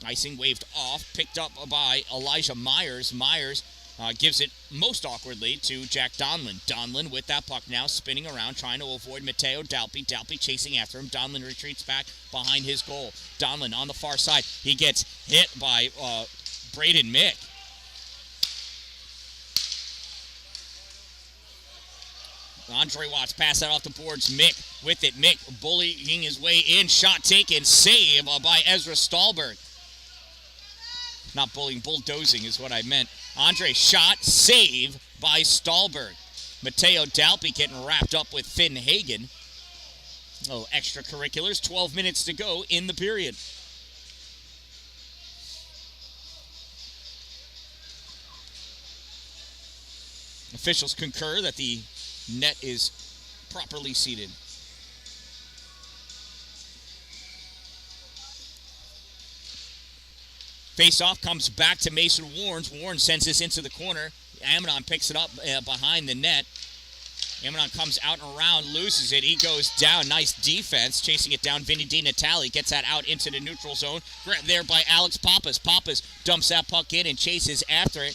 Icing waved off, picked up by Elijah Myers. Myers gives it most awkwardly to Jack Dan-Dalin. Dan-Dalin with that puck now, spinning around, trying to avoid Matteo Dalpe. Dalpe chasing after him. Dan-Dalin retreats back behind his goal. Dan-Dalin on the far side. He gets hit by Braden Mick. Andre Watts pass that off the boards. Mick with it. Mick bullying his way in. Shot taken. Save by Ezra Stahlberg. Not bullying, bulldozing is what I meant. Andre shot, save by Stahlberg. Matteo Dalpe getting wrapped up with Finn Hagen. Oh, extracurriculars. 12 minutes to go in the period. Officials concur that the net is properly seated. Face-off comes back to Mason Warnes. Warnes sends this into the corner. Amidon picks it up behind the net. Amidon comes out and around, loses it. He goes down. Nice defense. Chasing it down, Vinny DiNatale gets that out into the neutral zone. Grabbed there by Alex Pappas. Pappas dumps that puck in and chases after it.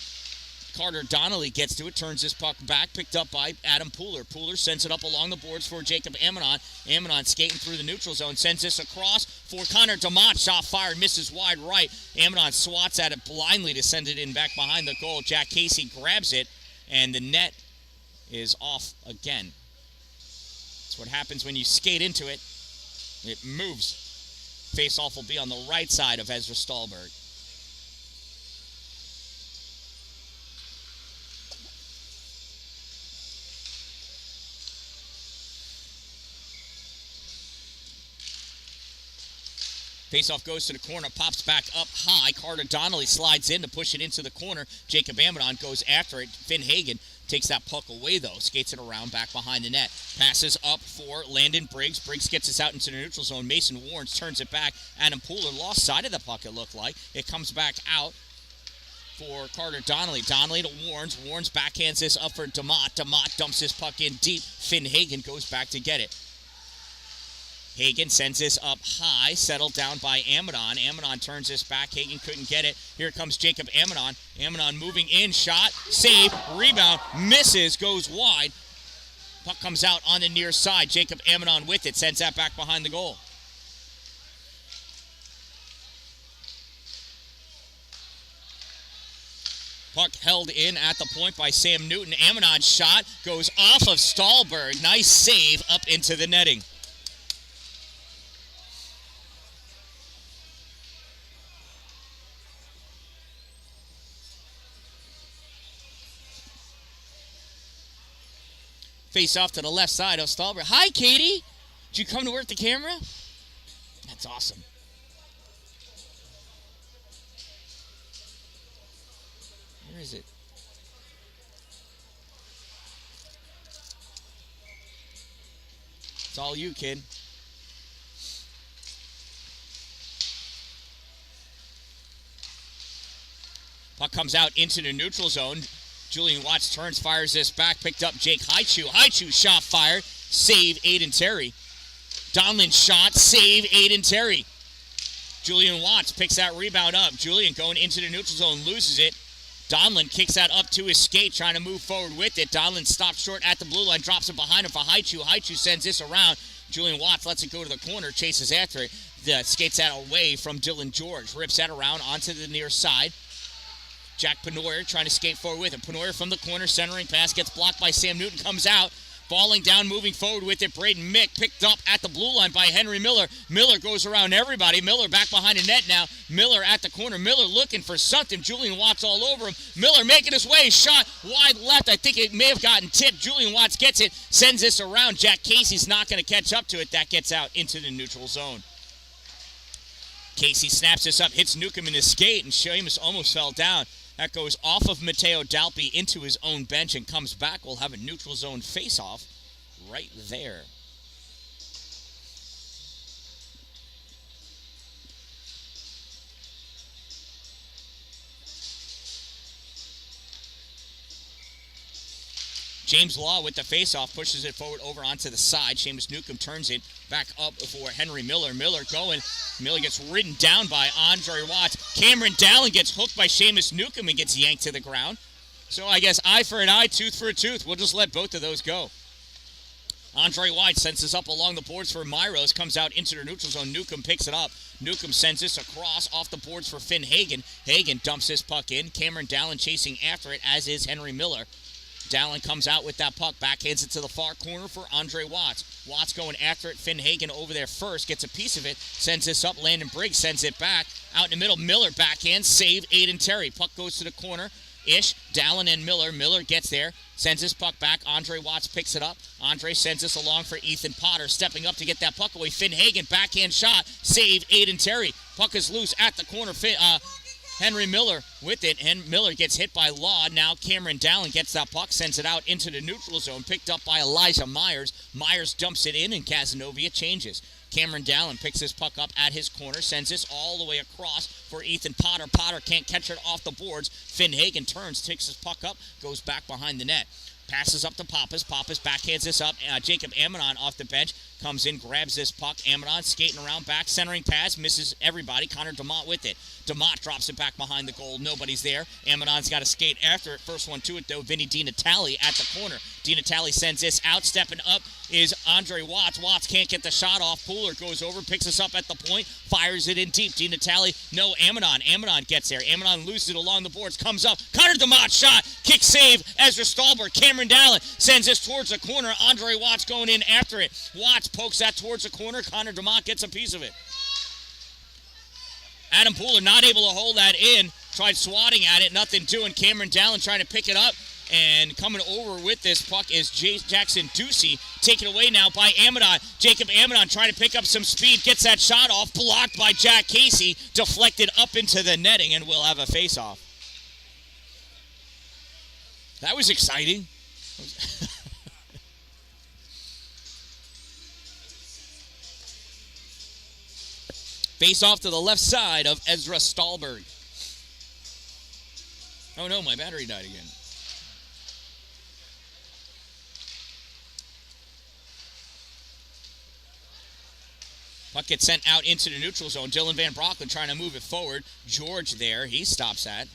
Carter Donnelly gets to it, turns this puck back, picked up by Adam Pooler. Pooler sends it up along the boards for Jacob Amidon. Amidon skating through the neutral zone, sends this across for Connor DeMott. Shot fired, misses wide right. Amidon swats at it blindly to send it in back behind the goal. Jack Casey grabs it, and the net is off again. That's what happens when you skate into it. It moves. Face-off will be on the right side of Ezra Stahlberg. Faceoff goes to the corner, pops back up high. Carter Donnelly slides in to push it into the corner. Jacob Amidon goes after it. Finn Hagen takes that puck away, though. Skates it around back behind the net. Passes up for Landon Briggs. Briggs gets us out into the neutral zone. Mason Warnes turns it back. Adam Pooler lost sight of the puck, it looked like. It comes back out for Carter Donnelly. Donnelly to Warnes. Warnes backhands this up for DeMott. DeMott dumps his puck in deep. Finn Hagen goes back to get it. Hagen sends this up high, settled down by Amidon. Amidon turns this back. Hagen couldn't get it. Here comes Jacob Amidon. Amidon moving in, shot, save, rebound, misses, goes wide. Puck comes out on the near side. Jacob Amidon with it, sends that back behind the goal. Puck held in at the point by Sam Newton. Amidon's shot goes off of Stahlberg. Nice save up into the netting. Face off to the left side of Stahlberg. Hi, Katie. Did you come to work the camera? That's awesome. Where is it? It's all you, kid. Puck comes out into the neutral zone. Julian Watts turns, fires this back, picked up Jake Haichu. Haichu shot fired, save Aiden Terry. Donlin shot, save Aiden Terry. Julian Watts picks that rebound up. Julian going into the neutral zone, loses it. Donlin kicks that up to his skate, trying to move forward with it. Donlin stops short at the blue line, drops it behind him for Haichu. Haichu sends this around. Julian Watts lets it go to the corner, chases after it. Skates that away from Dylan George. Rips that around onto the near side. Jack Penoyer trying to skate forward with it. Penoyer from the corner, centering pass, gets blocked by Sam Newton, comes out. Falling down, moving forward with it. Braden Mick picked up at the blue line by Henry Miller. Miller goes around everybody. Miller back behind the net now. Miller at the corner. Miller looking for something. Julian Watts all over him. Miller making his way. Shot wide left. I think it may have gotten tipped. Julian Watts gets it. Sends this around. Jack Casey's not going to catch up to it. That gets out into the neutral zone. Casey snaps this up. Hits Newcomb in his skate. And Seamus almost fell down. That goes off of Mateo Dalpe into his own bench and comes back. We'll have a neutral zone face-off right there. James Law with the face-off, pushes it forward over onto the side. Seamus Newcomb turns it back up for Henry Miller. Miller going. Miller gets ridden down by Andre Watts. Cameron Dallin gets hooked by Seamus Newcomb and gets yanked to the ground. So I guess eye for an eye, tooth for a tooth. We'll just let both of those go. Andre Watts sends this up along the boards for Myros. Comes out into the neutral zone. Newcomb picks it up. Newcomb sends this across off the boards for Finn Hagen. Hagen dumps this puck in. Cameron Dallin chasing after it, as is Henry Miller. Dallin comes out with that puck, backhands it to the far corner for Andre Watts. Watts going after it. Finn Hagen over there first, gets a piece of it, sends this up. Landon Briggs sends it back. Out in the middle, Miller backhand, save Aiden Terry. Puck goes to the corner. Dallin and Miller. Miller gets there, sends this puck back. Andre Watts picks it up. Andre sends this along for Ethan Potter, stepping up to get that puck away. Finn Hagen, backhand shot, save Aiden Terry. Puck is loose at the corner. Henry Miller with it, and Miller gets hit by Law. Now Cameron Dallin gets that puck, sends it out into the neutral zone, picked up by Elijah Myers. Myers dumps it in, and Casanova changes. Cameron Dallin picks this puck up at his corner, sends this all the way across for Ethan Potter. Potter can't catch it off the boards. Finn Hagen turns, takes his puck up, goes back behind the net. Passes up to Pappas. Pappas backhands this up. Jacob Amanon off the bench comes in, grabs this puck. Amanon skating around back, centering pass, misses everybody. Connor DeMott with it. DeMott drops it back behind the goal. Nobody's there. Amanon's got to skate after it. First one to it, though. Vinny DiNatale at the corner. DiNatale sends this out. Stepping up is Andre Watts. Watts can't get the shot off. Pooler goes over, picks us up at the point, fires it in deep. DiNatale, no, Amanon. Amanon gets there. Amanon loses it along the boards, comes up. Connor DeMott shot. Kick save. Ezra Stallberg. Cameron Dallin sends this towards the corner. Andre Watts going in after it. Watts pokes that towards the corner. Connor DeMott gets a piece of it. Adam Pooler not able to hold that in. Tried swatting at it, nothing doing. Cameron Dallin trying to pick it up. And coming over with this puck is Jackson Ducey. Taken away now by Amanon. Jacob Amanon trying to pick up some speed. Gets that shot off. Blocked by Jack Casey. Deflected up into the netting, and we'll have a face-off. That was exciting. Face off to the left side of Ezra Stallberg. Oh no, my battery died again. Puck gets sent out into the neutral zone. Dylan Van Broecklyn trying to move it forward. George there, he stops that.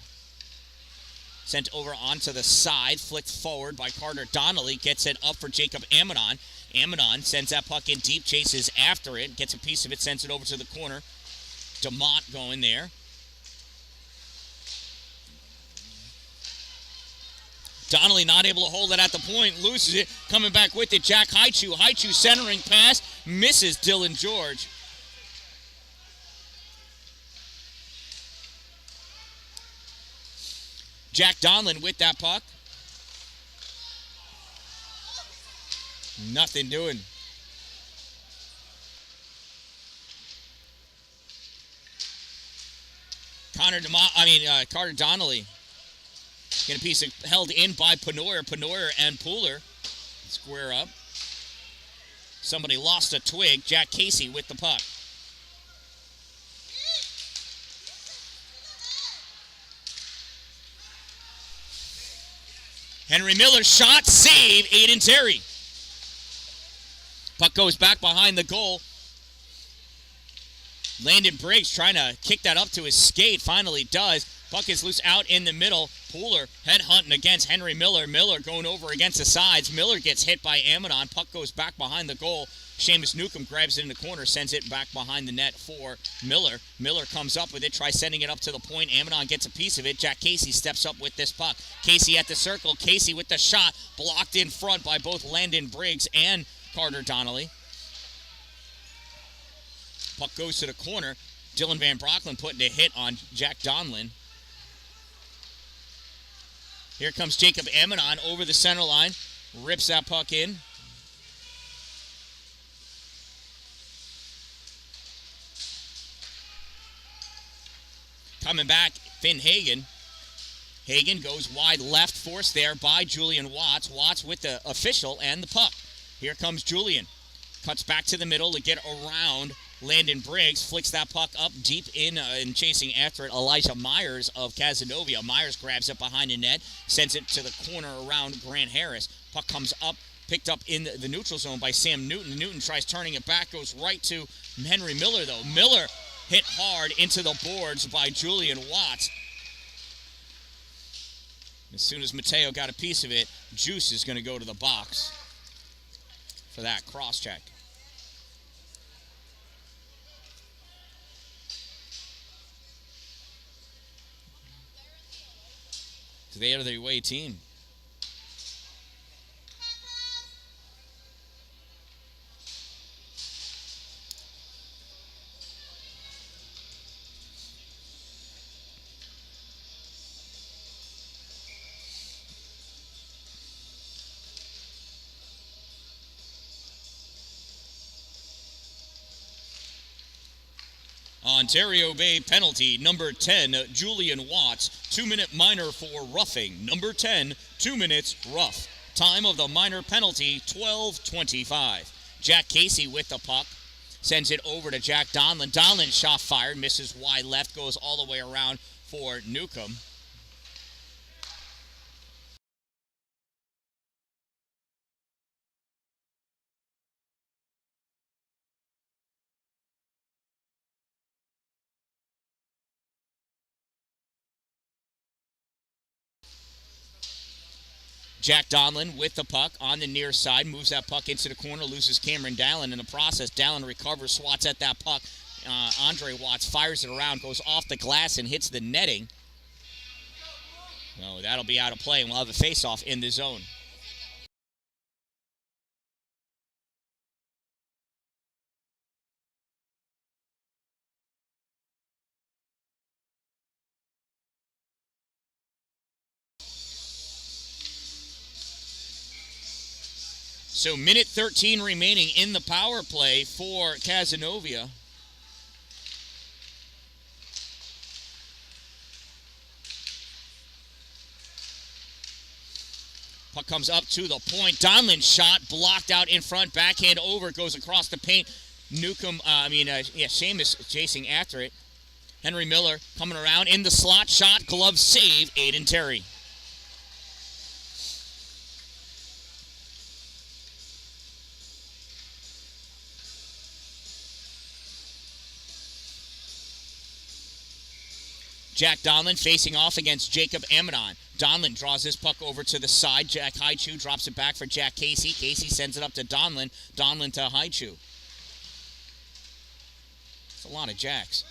Sent over onto the side, flicked forward by Carter Donnelly. Gets it up for Jacob Amanon. Amanon sends that puck in deep, chases after it, gets a piece of it, sends it over to the corner. DeMott going there. Donnelly not able to hold it at the point, loses it, coming back with it. Jack Haichu. Haichu centering pass, misses Dylan George. Jack Donlin with that puck. Nothing doing. Carter Donnelly. Get a piece held in by Penoyer. Penoyer and Pooler square up. Somebody lost a twig. Jack Casey with the puck. Henry Miller shot, save, Aiden Terry. Puck goes back behind the goal. Landon Briggs trying to kick that up to his skate. Finally does. Puck is loose out in the middle. Pooler headhunting against Henry Miller. Miller going over against the sides. Miller gets hit by Amidon. Puck goes back behind the goal. Seamus Newcomb grabs it in the corner, sends it back behind the net for Miller. Miller comes up with it, tries sending it up to the point. Amidon gets a piece of it. Jack Casey steps up with this puck. Casey at the circle. Casey with the shot. Blocked in front by both Landon Briggs and Carter Donnelly. Puck goes to the corner. Dylan Van Brocklin putting a hit on Jack Donlin. Here comes Jacob Amidon over the center line. Rips that puck in. Coming back, Finn Hagen. Hagen goes wide left, forced there by Julian Watts. Watts with the official and the puck. Here comes Julian. Cuts back to the middle to get around Landon Briggs. Flicks that puck up deep in and chasing after it, Elijah Myers of Cazenovia. Myers grabs it behind the net, sends it to the corner around Grant Harris. Puck comes up, picked up in the neutral zone by Sam Newton. Newton tries turning it back, goes right to Henry Miller, though. Miller hit hard into the boards by Julian Watts. As soon as Mateo got a piece of it, Juice is going to go to the box for that cross-check. They are the away team. Ontario Bay penalty, number 10, Julian Watts. 2-minute minor for roughing. Number 10, 2 minutes rough. Time of the minor penalty, 12:25. Jack Casey with the puck. Sends it over to Jack Donlin. Donlin shot fired, misses wide left, goes all the way around for Newcomb. Jack Donlin with the puck on the near side, moves that puck into the corner, loses Cameron Dallin in the process. Dallin recovers, swats at that puck. Andre Watts fires it around, goes off the glass and hits the netting. No, that'll be out of play, and we'll have a face-off in the zone. So minute 13 remaining in the power play for Cazenovia. Puck comes up to the point. Donlin shot blocked out in front. Backhand over, goes across the paint. Newcomb, Seamus chasing after it. Henry Miller coming around in the slot. Shot, glove save, Aiden Terry. Jack Donlin facing off against Jacob Amidon. Donlin draws his puck over to the side. Jack Haichu drops it back for Jack Casey. Casey sends it up to Donlin. Donlin to Haichu. It's a lot of Jacks.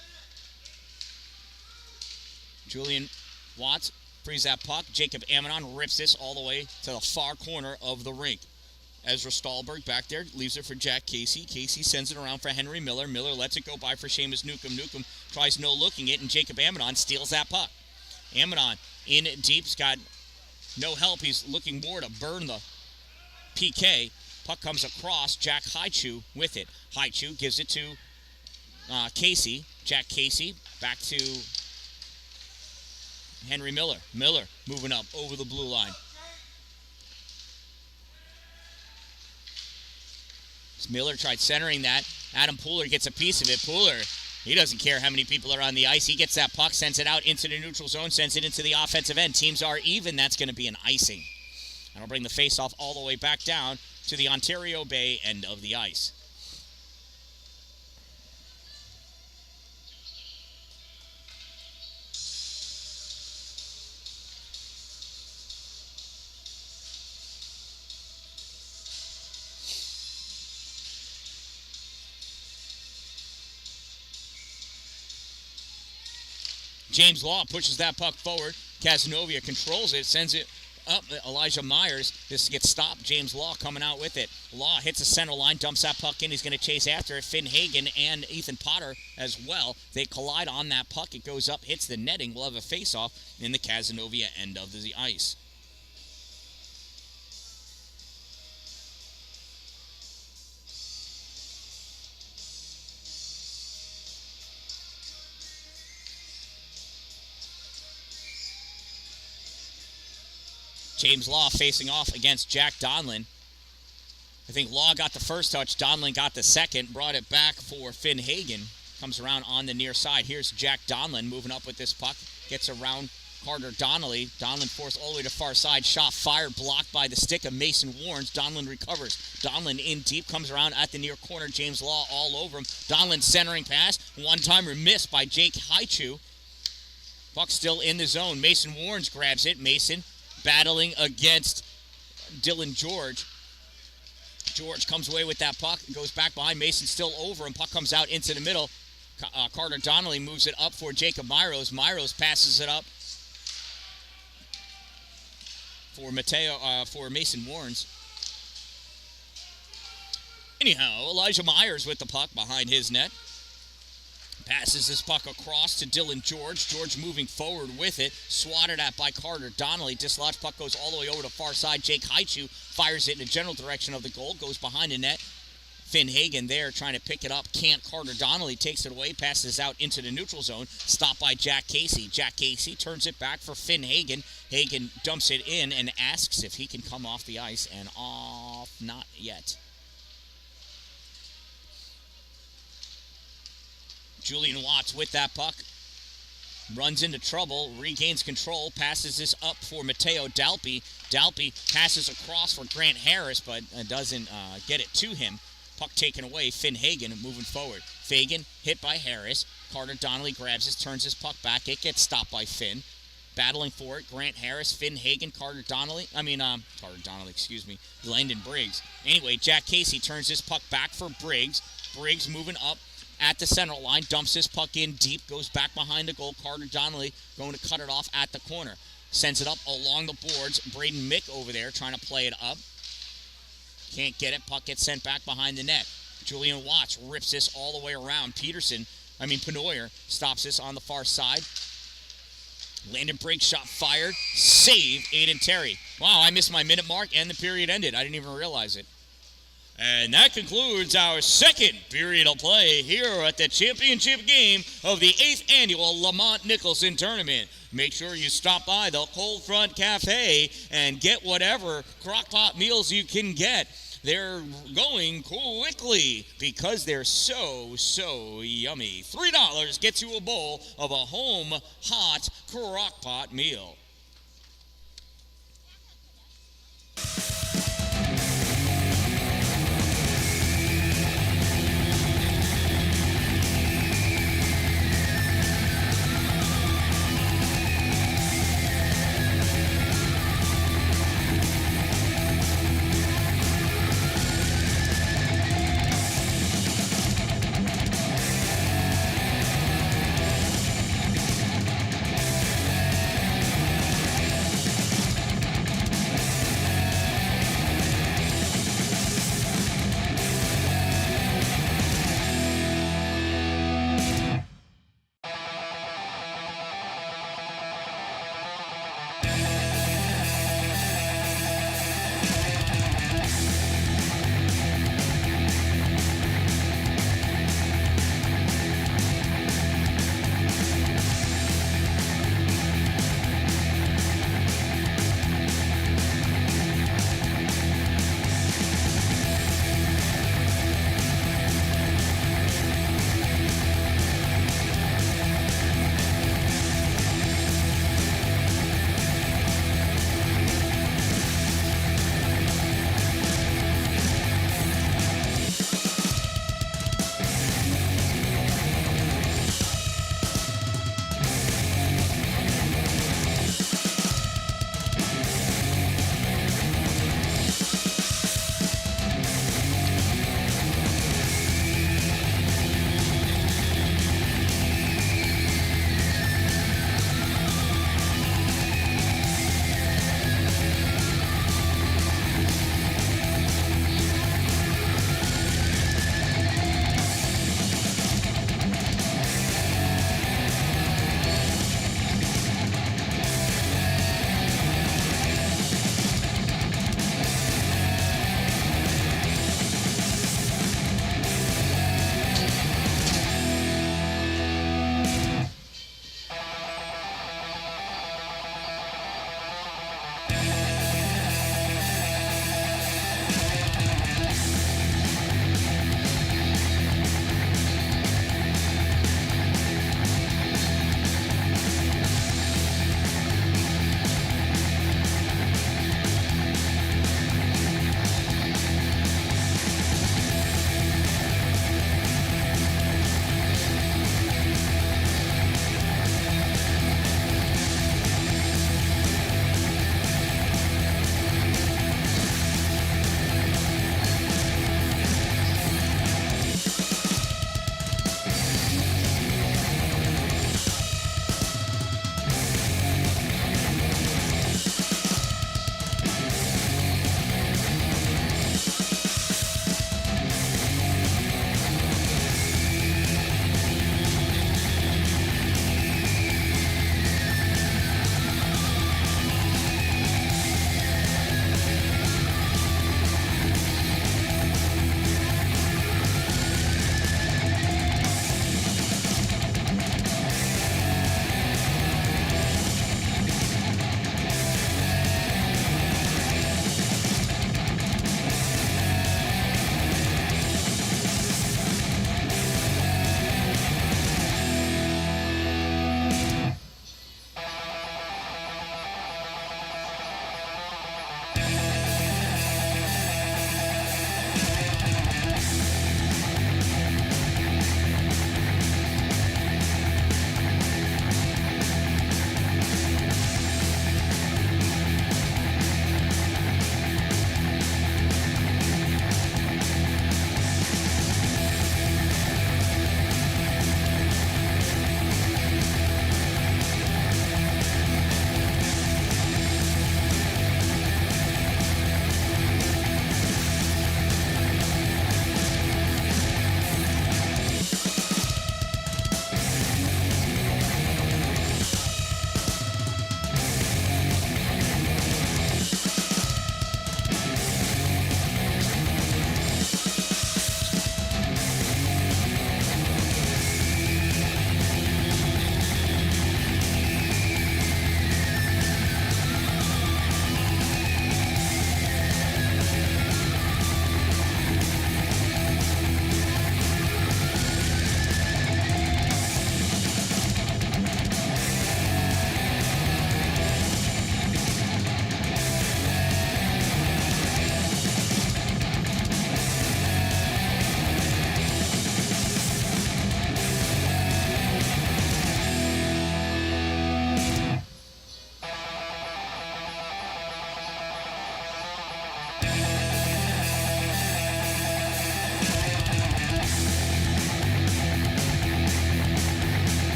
Julian Watts frees that puck. Jacob Amidon rips this all the way to the far corner of the rink. Ezra Stahlberg back there leaves it for Jack Casey. Casey sends it around for Henry Miller. Miller lets it go by for Seamus Newcomb. Newcomb tries no-looking it, and Jacob Amidon steals that puck. Amidon in deep's got no help. He's looking more to burn the PK. Puck comes across. Jack Haichu with it. Haichu gives it to Casey. Jack Casey back to Henry Miller. Miller moving up over the blue line. Miller tried centering that. Adam Pooler gets a piece of it. Pooler, he doesn't care how many people are on the ice. He gets that puck, sends it out into the neutral zone, sends it into the offensive end. Teams are even. That's going to be an icing. That'll bring the face-off all the way back down to the Ontario Bay end of the ice. James Law pushes that puck forward. Casanova controls it, sends it up. Elijah Myers. This gets stopped. James Law coming out with it. Law hits the center line, dumps that puck in. He's going to chase after it. Finn Hagen and Ethan Potter as well. They collide on that puck. It goes up, hits the netting. We'll have a face-off in the Casanova end of the ice. James Law facing off against Jack Donlin. I think Law got the first touch. Donlin got the second. Brought it back for Finn Hagen. Comes around on the near side. Here's Jack Donlin moving up with this puck. Gets around Carter Donnelly. Donlin forced all the way to far side. Shot fired. Blocked by the stick of Mason Warnes. Donlin recovers. Donlin in deep. Comes around at the near corner. James Law all over him. Donlin centering pass. One-timer missed by Jake Haichu. Puck still in the zone. Mason Warnes grabs it. Mason battling against Dylan George. George comes away with that puck and goes back behind. Mason still over him. Puck comes out into the middle. Carter Donnelly moves it up for Jacob Myros. Myros passes it up for for Mason Warnes. Anyhow, Elijah Myers with the puck behind his net. Passes this puck across to Dylan George. George moving forward with it. Swatted at by Carter Donnelly. Dislodged puck goes all the way over to far side. Jake Haichu fires it in the general direction of the goal. Goes behind the net. Finn Hagen there trying to pick it up. Can't. Carter Donnelly takes it away. Passes out into the neutral zone. Stopped by Jack Casey. Jack Casey turns it back for Finn Hagen. Hagen dumps it in and asks if he can come off the ice. And off. Not yet. Julian Watts with that puck. Runs into trouble, regains control, passes this up for Matteo Dalpi. Dalpi passes across for Grant Harris, but doesn't get it to him. Puck taken away, Finn Hagen moving forward. Fagan hit by Harris. Carter Donnelly grabs his, turns his puck back. It gets stopped by Finn. Battling for it, Grant Harris, Finn Hagen, Carter Donnelly, Landon Briggs. Anyway, Jack Casey turns his puck back for Briggs. Briggs moving up at the center line, dumps his puck in deep, goes back behind the goal. Carter Donnelly going to cut it off at the corner. Sends it up along the boards. Braden Mick over there trying to play it up. Can't get it. Puck gets sent back behind the net. Julian Watts rips this all the way around. Penoyer stops this on the far side. Landon Briggs shot fired. Save, Aiden Terry. Wow, I missed my minute mark and the period ended. I didn't even realize it. And that concludes our second period of play here at the championship game of the 8th annual Lamont Nicholson tournament. Make sure you stop by the Cold Front Cafe and get whatever crockpot meals you can get. They're going quickly because they're so yummy. $3 gets you a bowl of a home hot crockpot meal.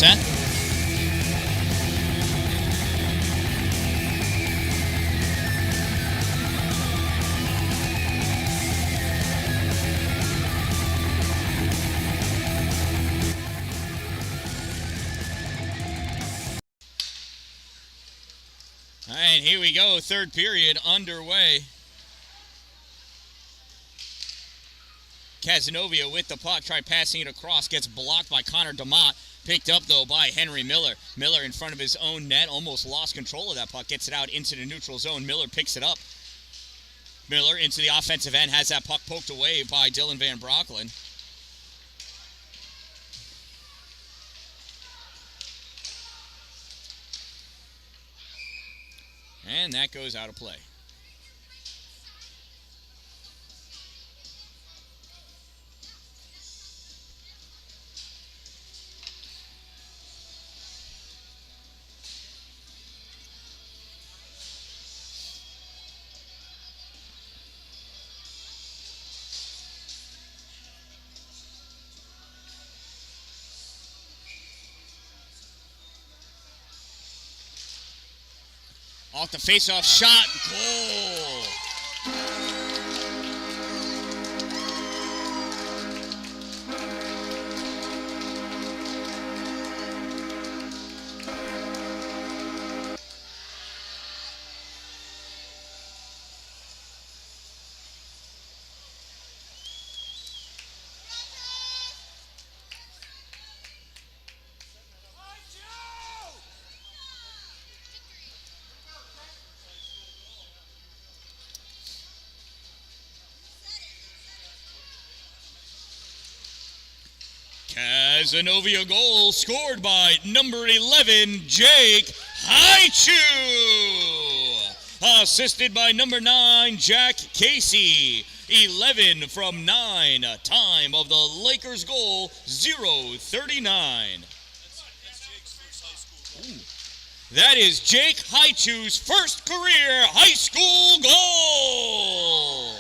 that? All right, here we go. Third period underway. Casanova with the puck, tried passing it across, gets blocked by Connor DeMott. Picked up, though, by Henry Miller. Miller in front of his own net, almost lost control of that puck, gets it out into the neutral zone. Miller picks it up. Miller into the offensive end, has that puck poked away by Dylan Van Brocklen. And that goes out of play. Off the face-off shot, goal! Casanova goal scored by number 11, Jake Haichu. Assisted by number 9, Jack Casey. 11 from 9. Time of the Lakers goal, 0:39. That is Jake Haichu's first career high school goal.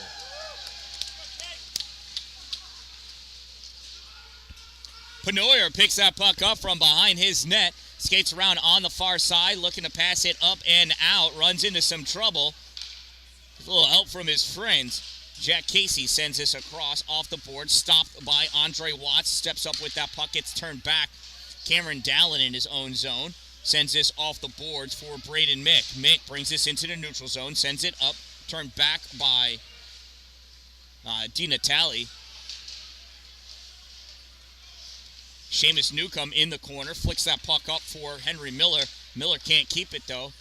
Penoyer picks that puck up from behind his net, skates around on the far side, looking to pass it up and out, runs into some trouble. A little help from his friends. Jack Casey sends this across off the board, stopped by Andre Watts, steps up with that puck, gets turned back. Cameron Dallin in his own zone, sends this off the boards for Braden Mick. Mick brings this into the neutral zone, sends it up, turned back by Di-Natale. Seamus Newcomb in the corner, flicks that puck up for Henry Miller. Miller can't keep it, though.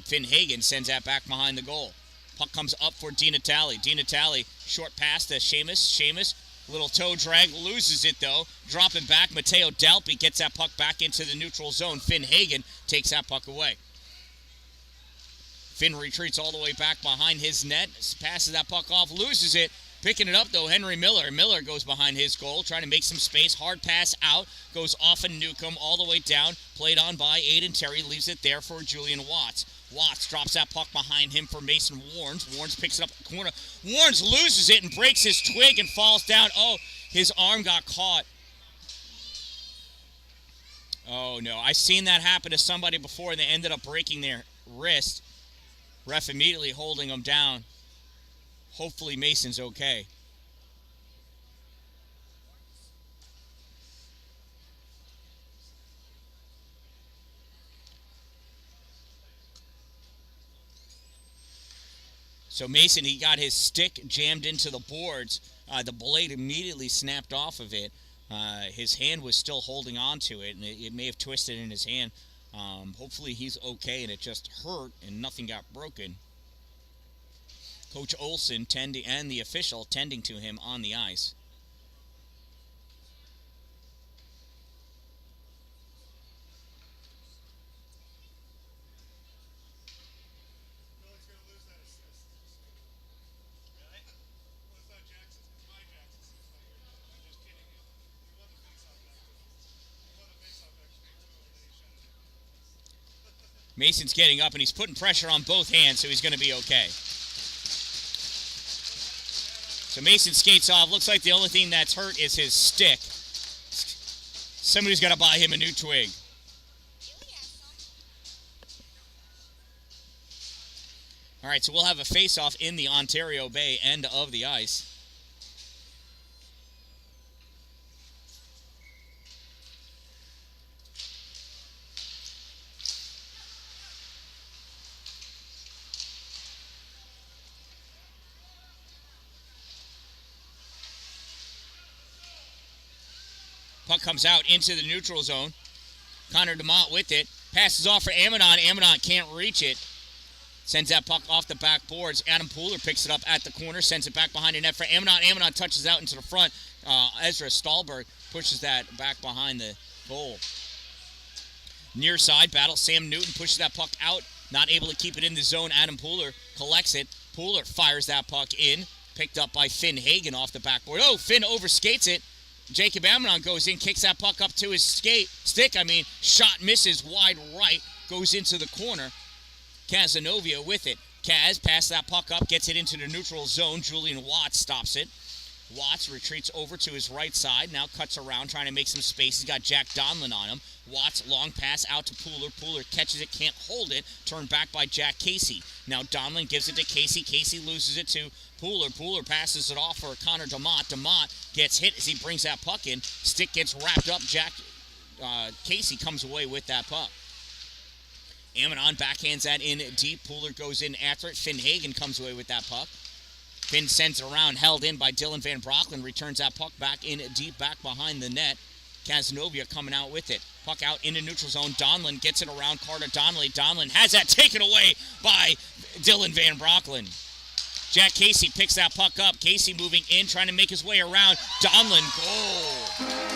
Finn Hagen sends that back behind the goal. Puck comes up for Di-Natale. Di-Natale, short pass to Seamus. Seamus, little toe drag, loses it, though. Dropping back, Matteo Dalpi gets that puck back into the neutral zone. Finn Hagen takes that puck away. Finn retreats all the way back behind his net, passes that puck off, loses it. Picking it up, though, Henry Miller. Miller goes behind his goal, trying to make some space. Hard pass out, goes off of Newcomb all the way down. Played on by Aiden Terry, leaves it there for Julian Watts. Watts drops that puck behind him for Mason Warnes. Warnes picks it up the corner. Warnes loses it and breaks his twig and falls down. Oh, his arm got caught. Oh, no. I've seen that happen to somebody before, and they ended up breaking their wrist. Ref immediately holding him down. Hopefully Mason's okay. So Mason, he got his stick jammed into the boards. The blade immediately snapped off of it. His hand was still holding on to it, and it may have twisted in his hand. Hopefully he's okay, and it just hurt, and nothing got broken. Coach Olson and the official tending to him on the ice. Mason's getting up, and he's putting pressure on both hands, so he's going to be okay. So Mason skates off. Looks like the only thing that's hurt is his stick. Somebody's got to buy him a new twig. All right, so we'll have a face-off in the Ontario Bay end of the ice. Puck comes out into the neutral zone. Connor DeMont with it. Passes off for Amadon. Amadon can't reach it. Sends that puck off the backboards. Adam Pooler picks it up at the corner. Sends it back behind the net for Amadon. Amadon touches out into the front. Ezra Stahlberg pushes that back behind the goal. Near side battle. Sam Newton pushes that puck out. Not able to keep it in the zone. Adam Pooler collects it. Pooler fires that puck in. Picked up by Finn Hagen off the backboard. Oh, Finn overskates it. Jacob Amadon goes in, kicks that puck up to his stick. Shot misses wide right, goes into the corner. Casanova with it. Kaz passes that puck up, gets it into the neutral zone. Julian Watts stops it. Watts retreats over to his right side, now cuts around, trying to make some space. He's got Jack Donlin on him. Watts, long pass out to Pooler. Pooler catches it, can't hold it. Turned back by Jack Casey. Now Donlin gives it to Casey. Casey loses it to Pooler. Pooler passes it off for Connor DeMont. DeMont gets hit as he brings that puck in. Stick gets wrapped up. Casey comes away with that puck. Amadon backhands that in deep. Pooler goes in after it. Finn Hagen comes away with that puck. Finn sends it around, held in by Dylan Van Brocklin. Returns that puck back in deep, back behind the net. Casanova coming out with it. Puck out into neutral zone. Donlin gets it around Carter Donnelly. Donlin has that taken away by Dylan Van Brocklin. Jack Casey picks that puck up. Casey moving in, trying to make his way around. Donlin, goal.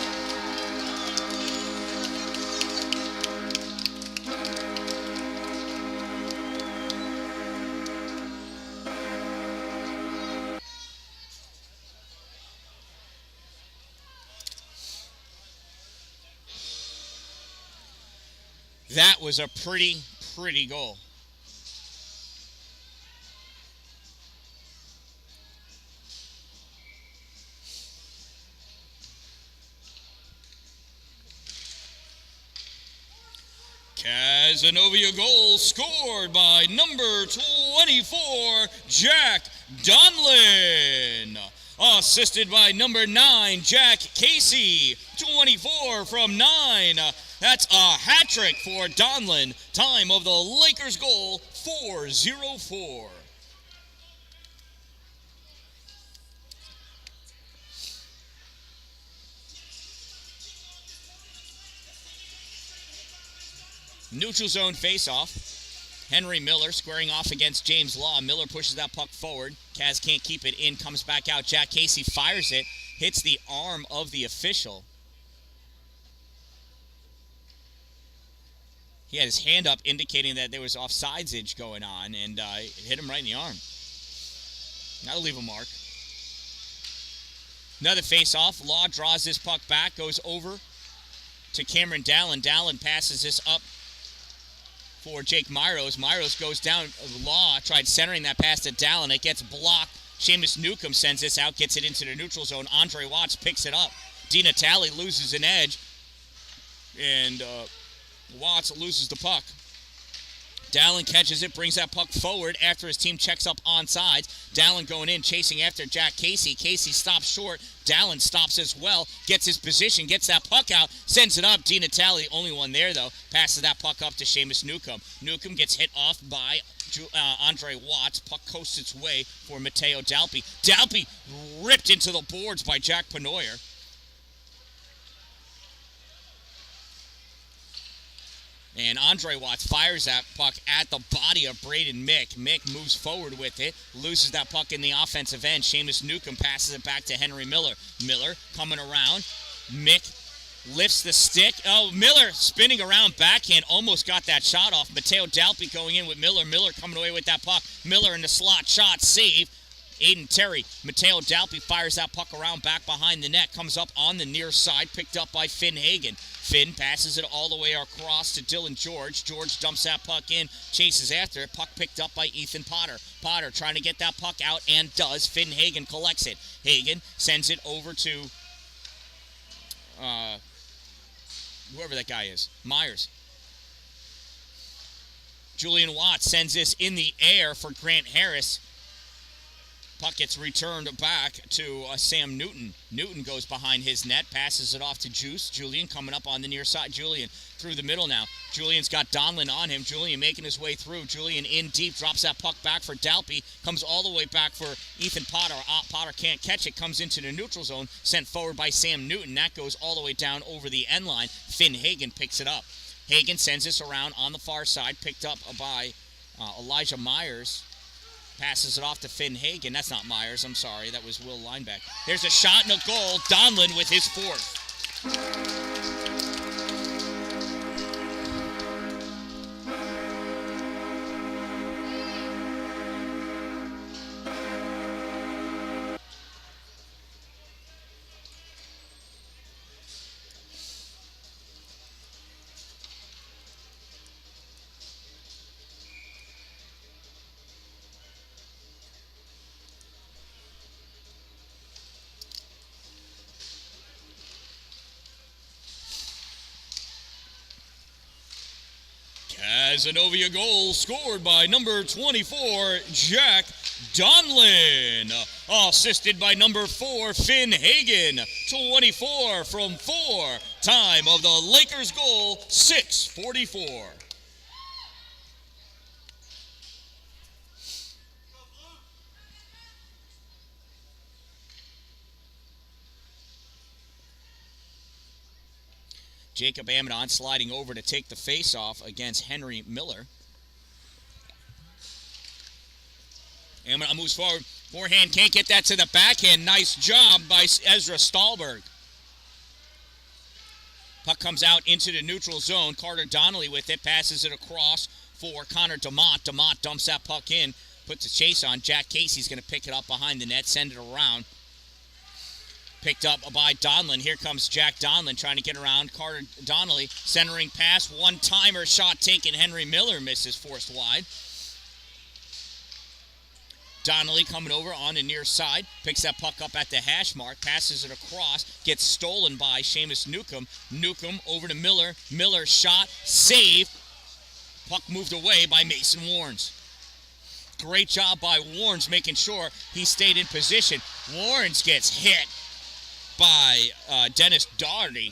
That was a pretty goal. Casanova goal scored by number 24, Jack Donlin. Assisted by number 9, Jack Casey. 24 from 9. That's a hat trick for Donlin. Time of the Lakers goal, 4:04. Neutral zone faceoff. Henry Miller squaring off against James Law. Miller pushes that puck forward. Kaz can't keep it in, comes back out. Jack Casey fires it, hits the arm of the official. He had his hand up indicating that there was offsidesage going on, and it hit him right in the arm. That'll leave a mark. Another face-off. Law draws this puck back, goes over to Cameron Dallin. Dallin passes this up for Jake Myros. Myros goes down. Law tried centering that pass to Dallin. It gets blocked. Seamus Newcomb sends this out, gets it into the neutral zone. Andre Watts picks it up. Dina Talley loses an edge, and Watts loses the puck. Dallin catches it, brings that puck forward after his team checks up onside. Dallin going in, chasing after Jack Casey. Casey stops short. Dallin stops as well, gets his position, gets that puck out, sends it up. Dina Talley, only one there though, passes that puck up to Seamus Newcomb. Newcomb gets hit off by Andre Watts. Puck coasts its way for Matteo Dalpe. Dalpe ripped into the boards by Jack Penoyer. And Andre Watts fires that puck at the body of Braden Mick. Mick moves forward with it, loses that puck in the offensive end. Seamus Newcomb passes it back to Henry Miller. Miller coming around. Mick lifts the stick. Oh, Miller spinning around backhand, almost got that shot off. Matteo Dalpe going in with Miller. Miller coming away with that puck. Miller in the slot shot, save. Aiden Terry. Matteo Dalpe fires that puck around back behind the net. Comes up on the near side, picked up by Finn Hagen. Finn passes it all the way across to Dylan George. George dumps that puck in, chases after it. Puck picked up by Ethan Potter. Potter trying to get that puck out and does. Finn Hagen collects it. Hagen sends it over to whoever that guy is, Myers. Julian Watts sends this in the air for Grant Harris. Puck gets returned back to Sam Newton. Newton goes behind his net, passes it off to Juice. Julian coming up on the near side. Julian through the middle now. Julian's got Dan-Dalin on him. Julian making his way through. Julian in deep, drops that puck back for Dalpe. Comes all the way back for Ethan Potter. Potter can't catch it. Comes into the neutral zone. Sent forward by Sam Newton. That goes all the way down over the end line. Finn Hagen picks it up. Hagen sends this around on the far side. Picked up by Elijah Myers. Passes it off to Finn Hagen. That's not Myers. I'm sorry. That was Will Lineback. There's a shot and a goal. Dan-Dalin with his fourth. Cazenovia goal scored by number 24, Jack Dan-Dalin. Assisted by number 4, Finn Hagen. 24 from 4. Time of the Lakers goal, 6:44. Jacob Amidon sliding over to take the face-off against Henry Miller. Amidon moves forward. Forehand can't get that to the backhand. Nice job by Ezra Stahlberg. Puck comes out into the neutral zone. Carter Donnelly with it. Passes it across for Connor DeMott. DeMott dumps that puck in. Puts a chase on. Jack Casey's going to pick it up behind the net. Send it around. Picked up by Dan-Dalin. Here comes Jack Dan-Dalin trying to get around Carter Donnelly. Centering pass. One-timer shot taken. Henry Miller misses, forced wide. Donnelly coming over on the near side. Picks that puck up at the hash mark. Passes it across. Gets stolen by Seamus Newcomb. Newcomb over to Miller. Miller shot. Save. Puck moved away by Mason Warnes. Great job by Warnes making sure he stayed in position. Warnes gets hit by Dennis Doherty.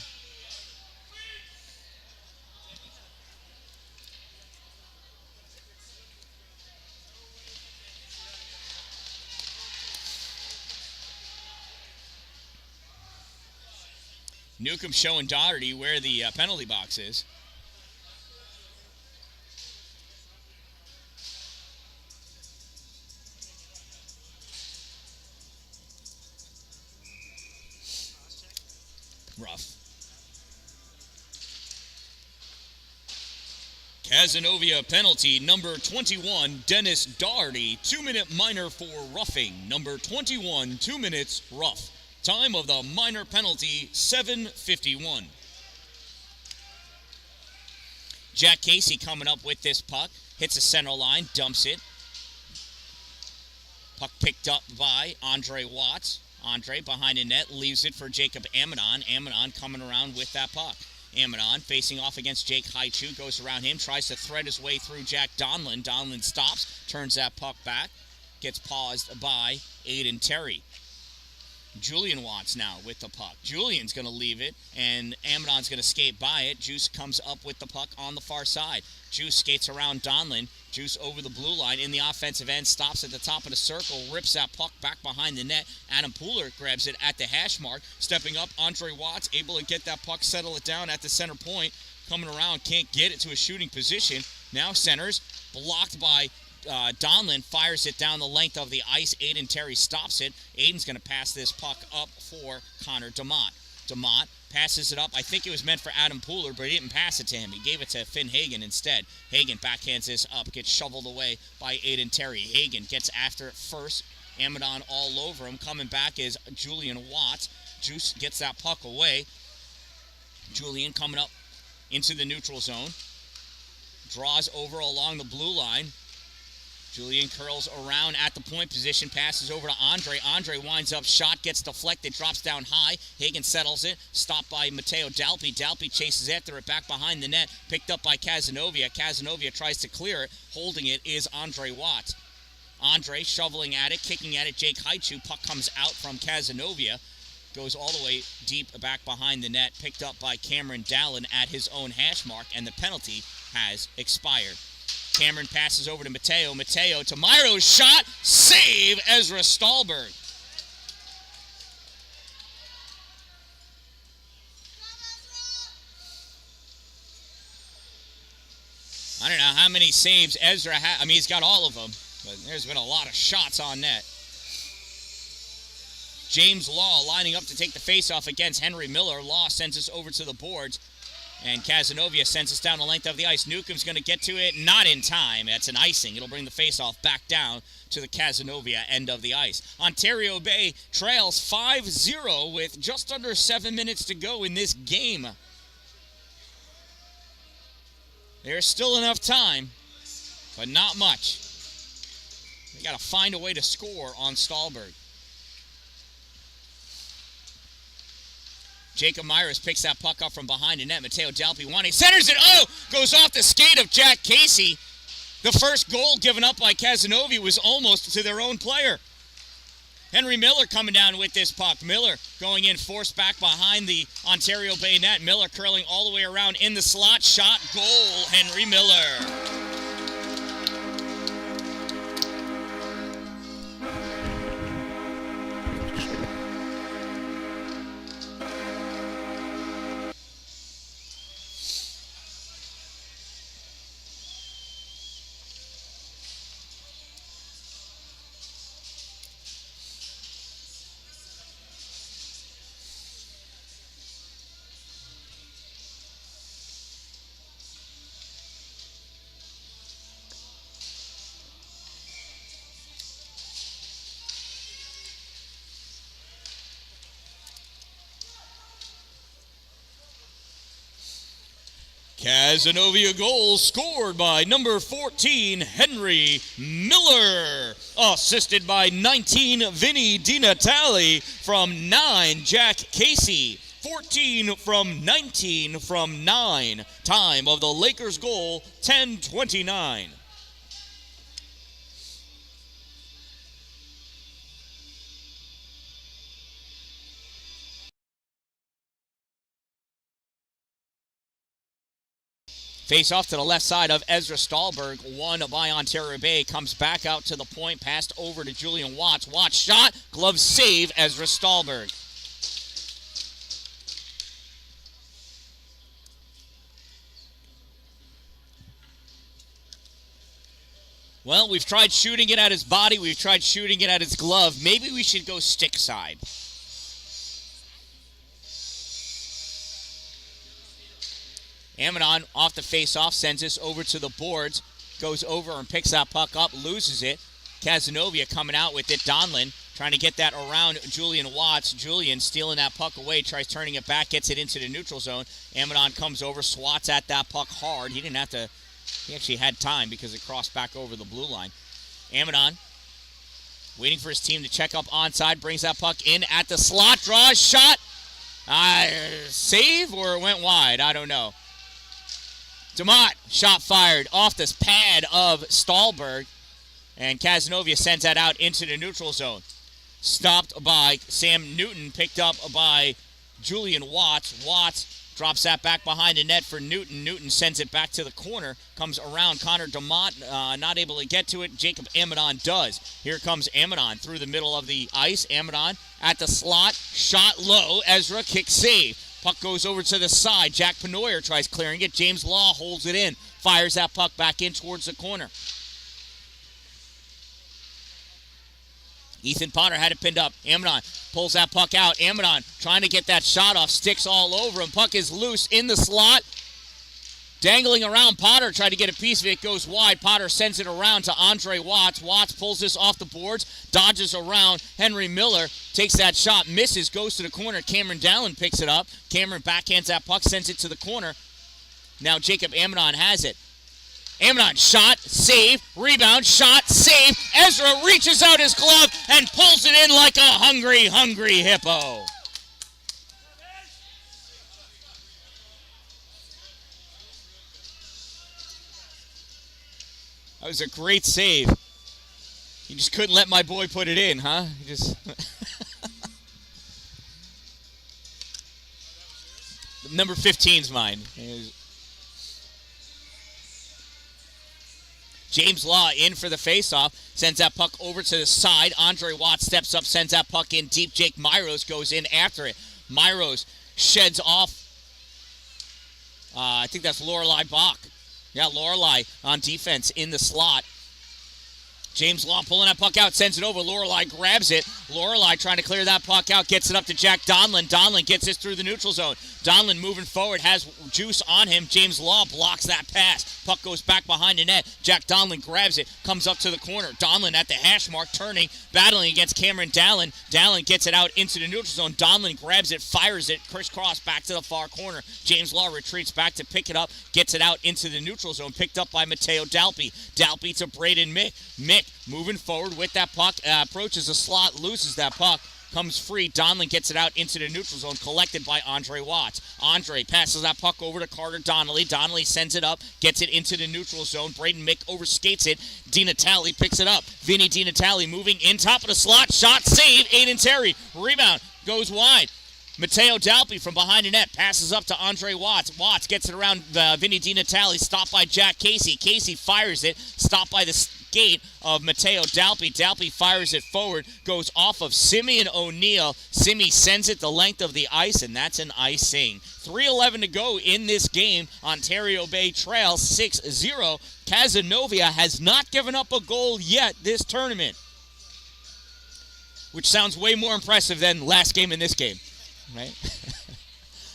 Newcomb showing Doherty where the penalty box is. Rough. Cazenovia penalty, number 21, Dennis Doherty. 2-minute minor for roughing. Number 21, 2 minutes, rough. Time of the minor penalty, 7:51. Jack Casey coming up with this puck. Hits the center line, dumps it. Puck picked up by Andre Watts. Andre behind the net, leaves it for Jacob Amidon. Amidon coming around with that puck. Amidon facing off against Jake Haichu, goes around him, tries to thread his way through Jack Dan-Dalin. Dan-Dalin stops, turns that puck back, gets paused by Aiden Terry. Julian Watts now with the puck. Julian's going to leave it, and Amidon's going to skate by it. Juice comes up with the puck on the far side. Juice skates around Dan-Dalin. Juice over the blue line in the offensive end, stops at the top of the circle, rips that puck back behind the net. Adam Pooler grabs it at the hash mark. Stepping up, Andre Watts able to get that puck, settle it down at the center point. Coming around, can't get it to a shooting position. Now centers, blocked by Dan-Dalin, fires it down the length of the ice. Aiden Terry stops it. Aiden's going to pass this puck up for Connor DeMott. DeMott passes it up. I think it was meant for Adam Pooler, but he didn't pass it to him. He gave it to Finn Hagen instead. Hagen backhands this up, gets shoveled away by Aiden Terry. Hagen gets after it first. Amidon all over him. Coming back is Julian Watts. Juice gets that puck away. Julian coming up into the neutral zone. Draws over along the blue line. Julian curls around at the point position, passes over to Andre. Andre winds up, shot gets deflected, drops down high. Hagen settles it, stopped by Matteo Dalpi. Dalpi chases after it back behind the net, picked up by Casanova. Casanova tries to clear it. Holding it is Andre Watts. Andre shoveling at it, kicking at it, Jake Haichu. Puck comes out from Casanova. Goes all the way deep back behind the net, picked up by Cameron Dallin at his own hash mark, and the penalty has expired. Cameron passes over to Matteo. Matteo to Myro's shot. Save, Ezra Stahlberg. I don't know how many saves Ezra has. I mean, he's got all of them, but there's been a lot of shots on net. James Law lining up to take the faceoff against Henry Miller. Law sends us over to the boards. And Casanova sends us down the length of the ice. Newcomb's going to get to it, not in time. That's an icing. It'll bring the faceoff back down to the Casanova end of the ice. Ontario Bay trails 5-0 with just under 7 minutes to go in this game. There's still enough time, but not much. They got to find a way to score on Stahlberg. Jacob Myers picks that puck up from behind the net. Matteo Dalpi wanting, centers it. Oh, goes off the skate of Jack Casey. The first goal given up by Casanova was almost to their own player. Henry Miller coming down with this puck. Miller going in, forced back behind the Ontario Bay net. Miller curling all the way around in the slot. Shot, goal, Henry Miller. Casanova goal scored by number 14, Henry Miller. Assisted by 19, Vinny DiNatale. From 9, Jack Casey. 14 from 19 from 9. Time of the Lakers goal, 10:29. Face off to the left side of Ezra Stahlberg, won by Ontario Bay, comes back out to the point, passed over to Julian Watts. Watts shot, glove save, Ezra Stahlberg. Well, we've tried shooting it at his body, we've tried shooting it at his glove. Maybe we should go stick side. Amidon off the face-off, sends this over to the boards, goes over and picks that puck up, loses it. Casanova coming out with it. Dan-Dalin trying to get that around Julian Watts. Julian stealing that puck away, tries turning it back, gets it into the neutral zone. Amidon comes over, swats at that puck hard. He didn't have to, he actually had time because it crossed back over the blue line. Amidon waiting for his team to check up onside, brings that puck in at the slot, draws, shot. Save or it went wide, I don't know. DeMott, shot fired off this pad of Stahlberg, and Casanova sends that out into the neutral zone. Stopped by Sam Newton, picked up by Julian Watts. Watts drops that back behind the net for Newton. Newton sends it back to the corner, comes around Connor DeMott, not able to get to it. Jacob Amidon does. Here comes Amidon through the middle of the ice. Amidon at the slot, shot low, Ezra, kick save. Puck goes over to the side. Jack Penoyer tries clearing it. James Law holds it in. Fires that puck back in towards the corner. Ethan Potter had it pinned up. Amidon pulls that puck out. Amidon trying to get that shot off. Sticks all over him. Puck is loose in the slot. Dangling around. Potter tried to get a piece of it. Goes wide. Potter sends it around to Andre Watts. Watts pulls this off the boards. Dodges around. Henry Miller takes that shot. Misses. Goes to the corner. Cameron Dallin picks it up. Cameron backhands that puck. Sends it to the corner. Now Jacob Amidon has it. Amnon, shot, save, rebound, shot, save. Ezra reaches out his glove and pulls it in like a hungry, hungry hippo. That was a great save. You just couldn't let my boy put it in, huh? You just Number 15's mine. James Law in for the faceoff. Sends that puck over to the side. Andre Watts steps up, sends that puck in deep. Jake Myros goes in after it. Myros sheds off. I think that's Lorelei Bach. Yeah, Lorelei on defense in the slot. James Law pulling that puck out, sends it over. Lorelei grabs it. Lorelei trying to clear that puck out, gets it up to Jack Donlin. Donlin gets this through the neutral zone. Donlin moving forward, has juice on him. James Law blocks that pass. Puck goes back behind the net. Jack Donlin grabs it, comes up to the corner. Donlin at the hash mark, turning, battling against Cameron Dallin. Dallin gets it out into the neutral zone. Donlin grabs it, fires it, crisscross back to the far corner. James Law retreats back to pick it up, gets it out into the neutral zone, picked up by Mateo Dalpe. Dalpe to Braden Mick. Mick moving forward with that puck, approaches the slot, loses that puck, comes free. Donlin gets it out into the neutral zone, collected by Andre Watts. Andre passes that puck over to Carter Donnelly. Donnelly sends it up, gets it into the neutral zone. Braden Mick overskates it. DiNatale picks it up. Vinny DiNatale moving in, top of the slot, shot, save. Aiden Terry, rebound, goes wide. Mateo Dalpe from behind the net passes up to Andre Watts. Watts gets it around Vinny DiNatale, stopped by Jack Casey. Casey fires it, stopped by the skate of Mateo Dalpe. Dalpe fires it forward, goes off of Simeon O'Neill. Simi sends it the length of the ice, and that's an icing. 3:11 to go in this game. Ontario Bay trails 6-0. Cazenovia has not given up a goal yet this tournament, which sounds way more impressive than last game in this game. Right?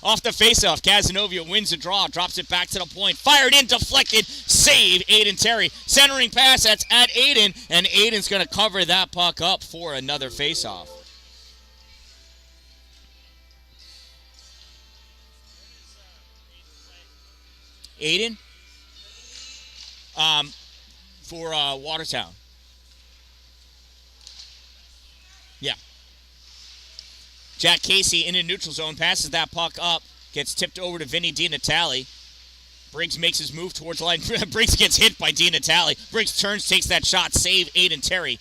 Off the faceoff, Cazenovia wins the draw, drops it back to the point, fired in, deflected, save, Aiden Terry. Centering pass, that's at Aiden, and Aiden's going to cover that puck up for another faceoff. Aiden? For Watertown. Yeah. Jack Casey in the neutral zone, passes that puck up, gets tipped over to Vinny DiNatale. Briggs makes his move towards the line. Briggs gets hit by DiNatale. Briggs turns, takes that shot, save Aiden Terry.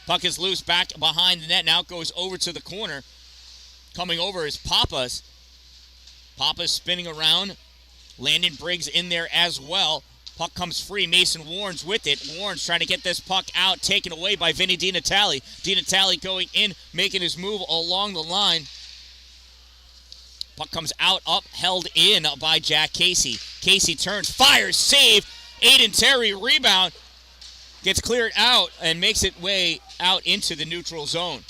Puck is loose, back behind the net, now goes over to the corner. Coming over is Pappas. Pappas spinning around. Landon Briggs in there as well. Puck comes free. Mason Warnes with it. Warnes trying to get this puck out. Taken away by Vinny DiNatale. DiNatale going in, making his move along the line. Puck comes out, up, held in by Jack Casey. Casey turns, fires, save. Aiden Terry, rebound. Gets cleared out and makes it way out into the neutral zone.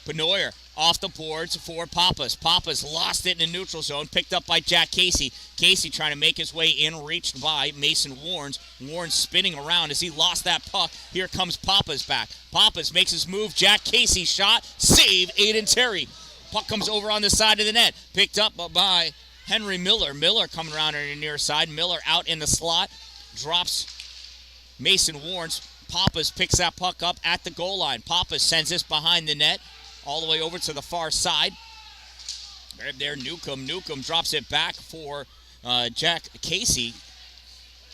Benoyer off the boards for Pappas. Pappas lost it in the neutral zone, picked up by Jack Casey. Casey trying to make his way in, reached by Mason Warnes. Warnes spinning around as he lost that puck. Here comes Pappas back. Pappas makes his move. Jack Casey shot, save Aiden Terry. Puck comes over on the side of the net, picked up by Henry Miller. Miller coming around on the near side. Miller out in the slot, drops Mason Warnes. Pappas picks that puck up at the goal line. Pappas sends this behind the net, all the way over to the far side. Right there, Newcomb. Newcomb drops it back for Jack Casey.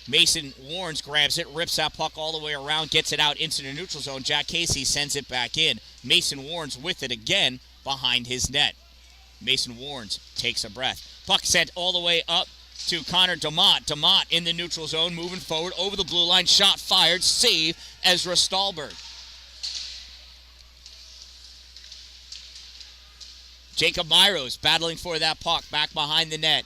Mason Warnes grabs it, rips that puck all the way around, gets it out into the neutral zone. Jack Casey sends it back in. Mason Warnes with it again behind his net. Mason Warnes takes a breath. Puck sent all the way up to Connor DeMott. DeMott in the neutral zone, moving forward over the blue line. Shot fired, save Ezra Stahlberg. Jacob Myros battling for that puck back behind the net.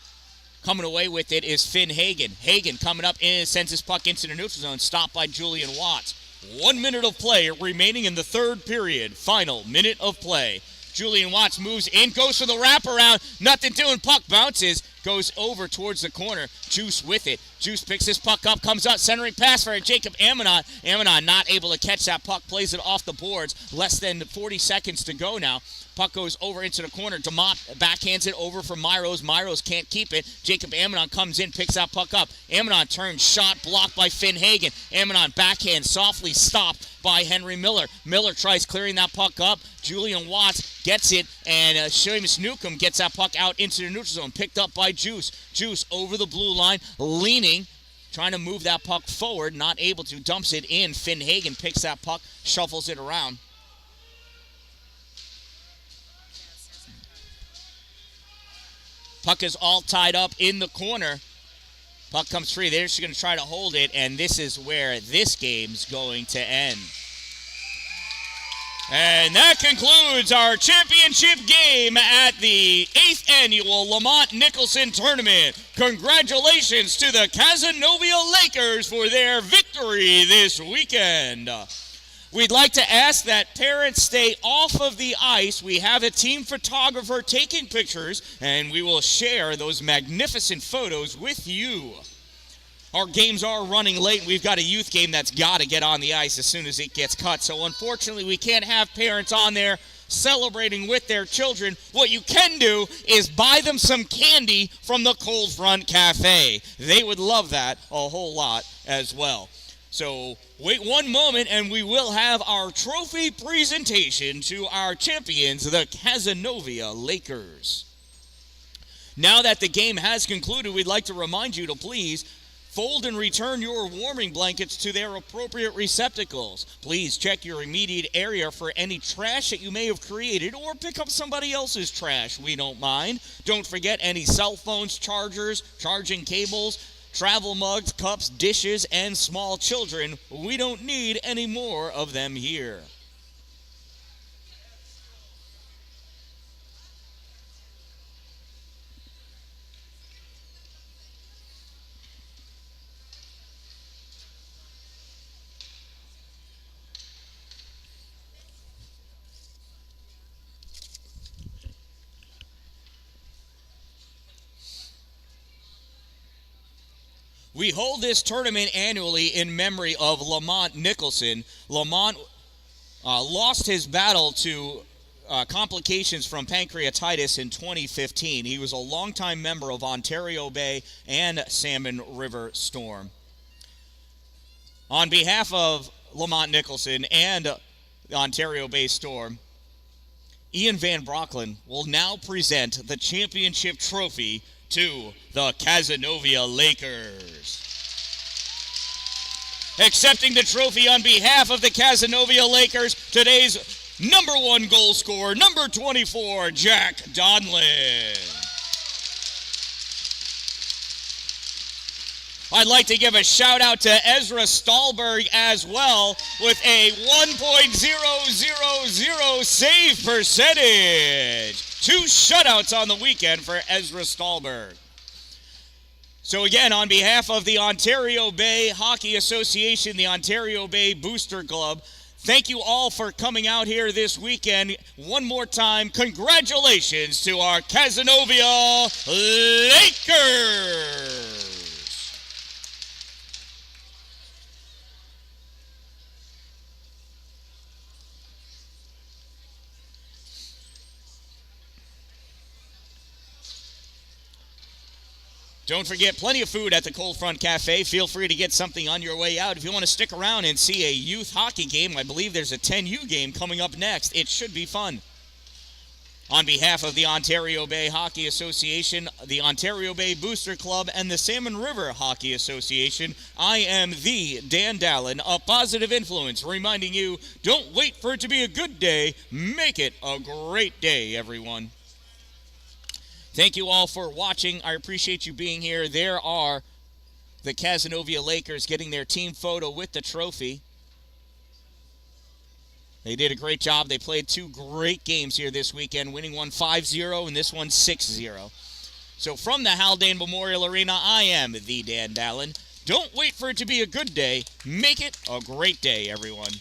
Coming away with it is Finn Hagen. Hagen coming up and sends his puck into the neutral zone, stopped by Julian Watts. 1 minute of play remaining in the third period. Final minute of play. Julian Watts moves in, goes for the wraparound. Nothing doing. Puck bounces. goes over towards the corner. Juice with it. Juice picks his puck up, comes out, centering pass for Jacob Ammonot. Ammonot not able to catch that puck, plays it off the boards. Less than 40 seconds to go now. Puck goes over into the corner. DeMott backhands it over for Myros. Myros can't keep it. Jacob Ammonot comes in, picks that puck up. Ammonot turns, shot blocked by Finn Hagen. Ammonot backhand softly stopped by Henry Miller. Miller tries clearing that puck up. Julian Watts gets it, and Seamus Newcomb gets that puck out into the neutral zone, picked up by Juice. Juice over the blue line, leaning, trying to move that puck forward, not able to, dumps it in. Finn Hagen picks that puck, shuffles it around. Puck is all tied up in the corner. Puck comes free. They're just going to try to hold it, and this is where this game's going to end. And that concludes our championship game at the 8th Annual Lamont Nicholson Tournament. Congratulations to the Cazenovia Lakers for their victory this weekend. We'd like to ask that parents stay off of the ice. We have a team photographer taking pictures, and we will share those magnificent photos with you. Our games are running late. We've got a youth game that's got to get on the ice as soon as it gets cut. So unfortunately, we can't have parents on there celebrating with their children. What you can do is buy them some candy from the Cold Front Cafe. They would love that a whole lot as well. So wait one moment and we will have our trophy presentation to our champions, the Cazenovia Lakers. Now that the game has concluded, we'd like to remind you to please fold and return your warming blankets to their appropriate receptacles. Please check your immediate area for any trash that you may have created, or pick up somebody else's trash. We don't mind. Don't forget any cell phones, chargers, charging cables, travel mugs, cups, dishes, and small children. We don't need any more of them here. We hold this tournament annually in memory of Lamont Nicholson. Lamont lost his battle to complications from pancreatitis in 2015. He was a longtime member of Ontario Bay and Salmon River Storm. On behalf of Lamont Nicholson and the Ontario Bay Storm, Ian Van Brocklin will now present the championship trophy to the Cazenovia Lakers. Accepting the trophy on behalf of the Cazenovia Lakers, today's number 1 goal scorer, number 24, Jack Dan-Dalin. I'd like to give a shout out to Ezra Stahlberg as well with a 1.000 save percentage. 2 shutouts on the weekend for Ezra Stahlberg. So again, on behalf of the Ontario Bay Hockey Association, the Ontario Bay Booster Club, thank you all for coming out here this weekend. One more time, congratulations to our Cazenovia Lakers. Don't forget, plenty of food at the Cold Front Cafe. Feel free to get something on your way out. If you want to stick around and see a youth hockey game, I believe there's a 10U game coming up next. It should be fun. On behalf of the Ontario Bay Hockey Association, the Ontario Bay Booster Club, and the Salmon River Hockey Association, I am the Dan-Dalin, a positive influence, reminding you, don't wait for it to be a good day. Make it a great day, everyone. Thank you all for watching. I appreciate you being here. There are the Cazenovia Lakers getting their team photo with the trophy. They did a great job. They played 2 great games here this weekend, winning one 5-0 and this one 6-0. So from the Haldane Memorial Arena, I am the Dan-Dalin. Don't wait for it to be a good day. Make it a great day, everyone.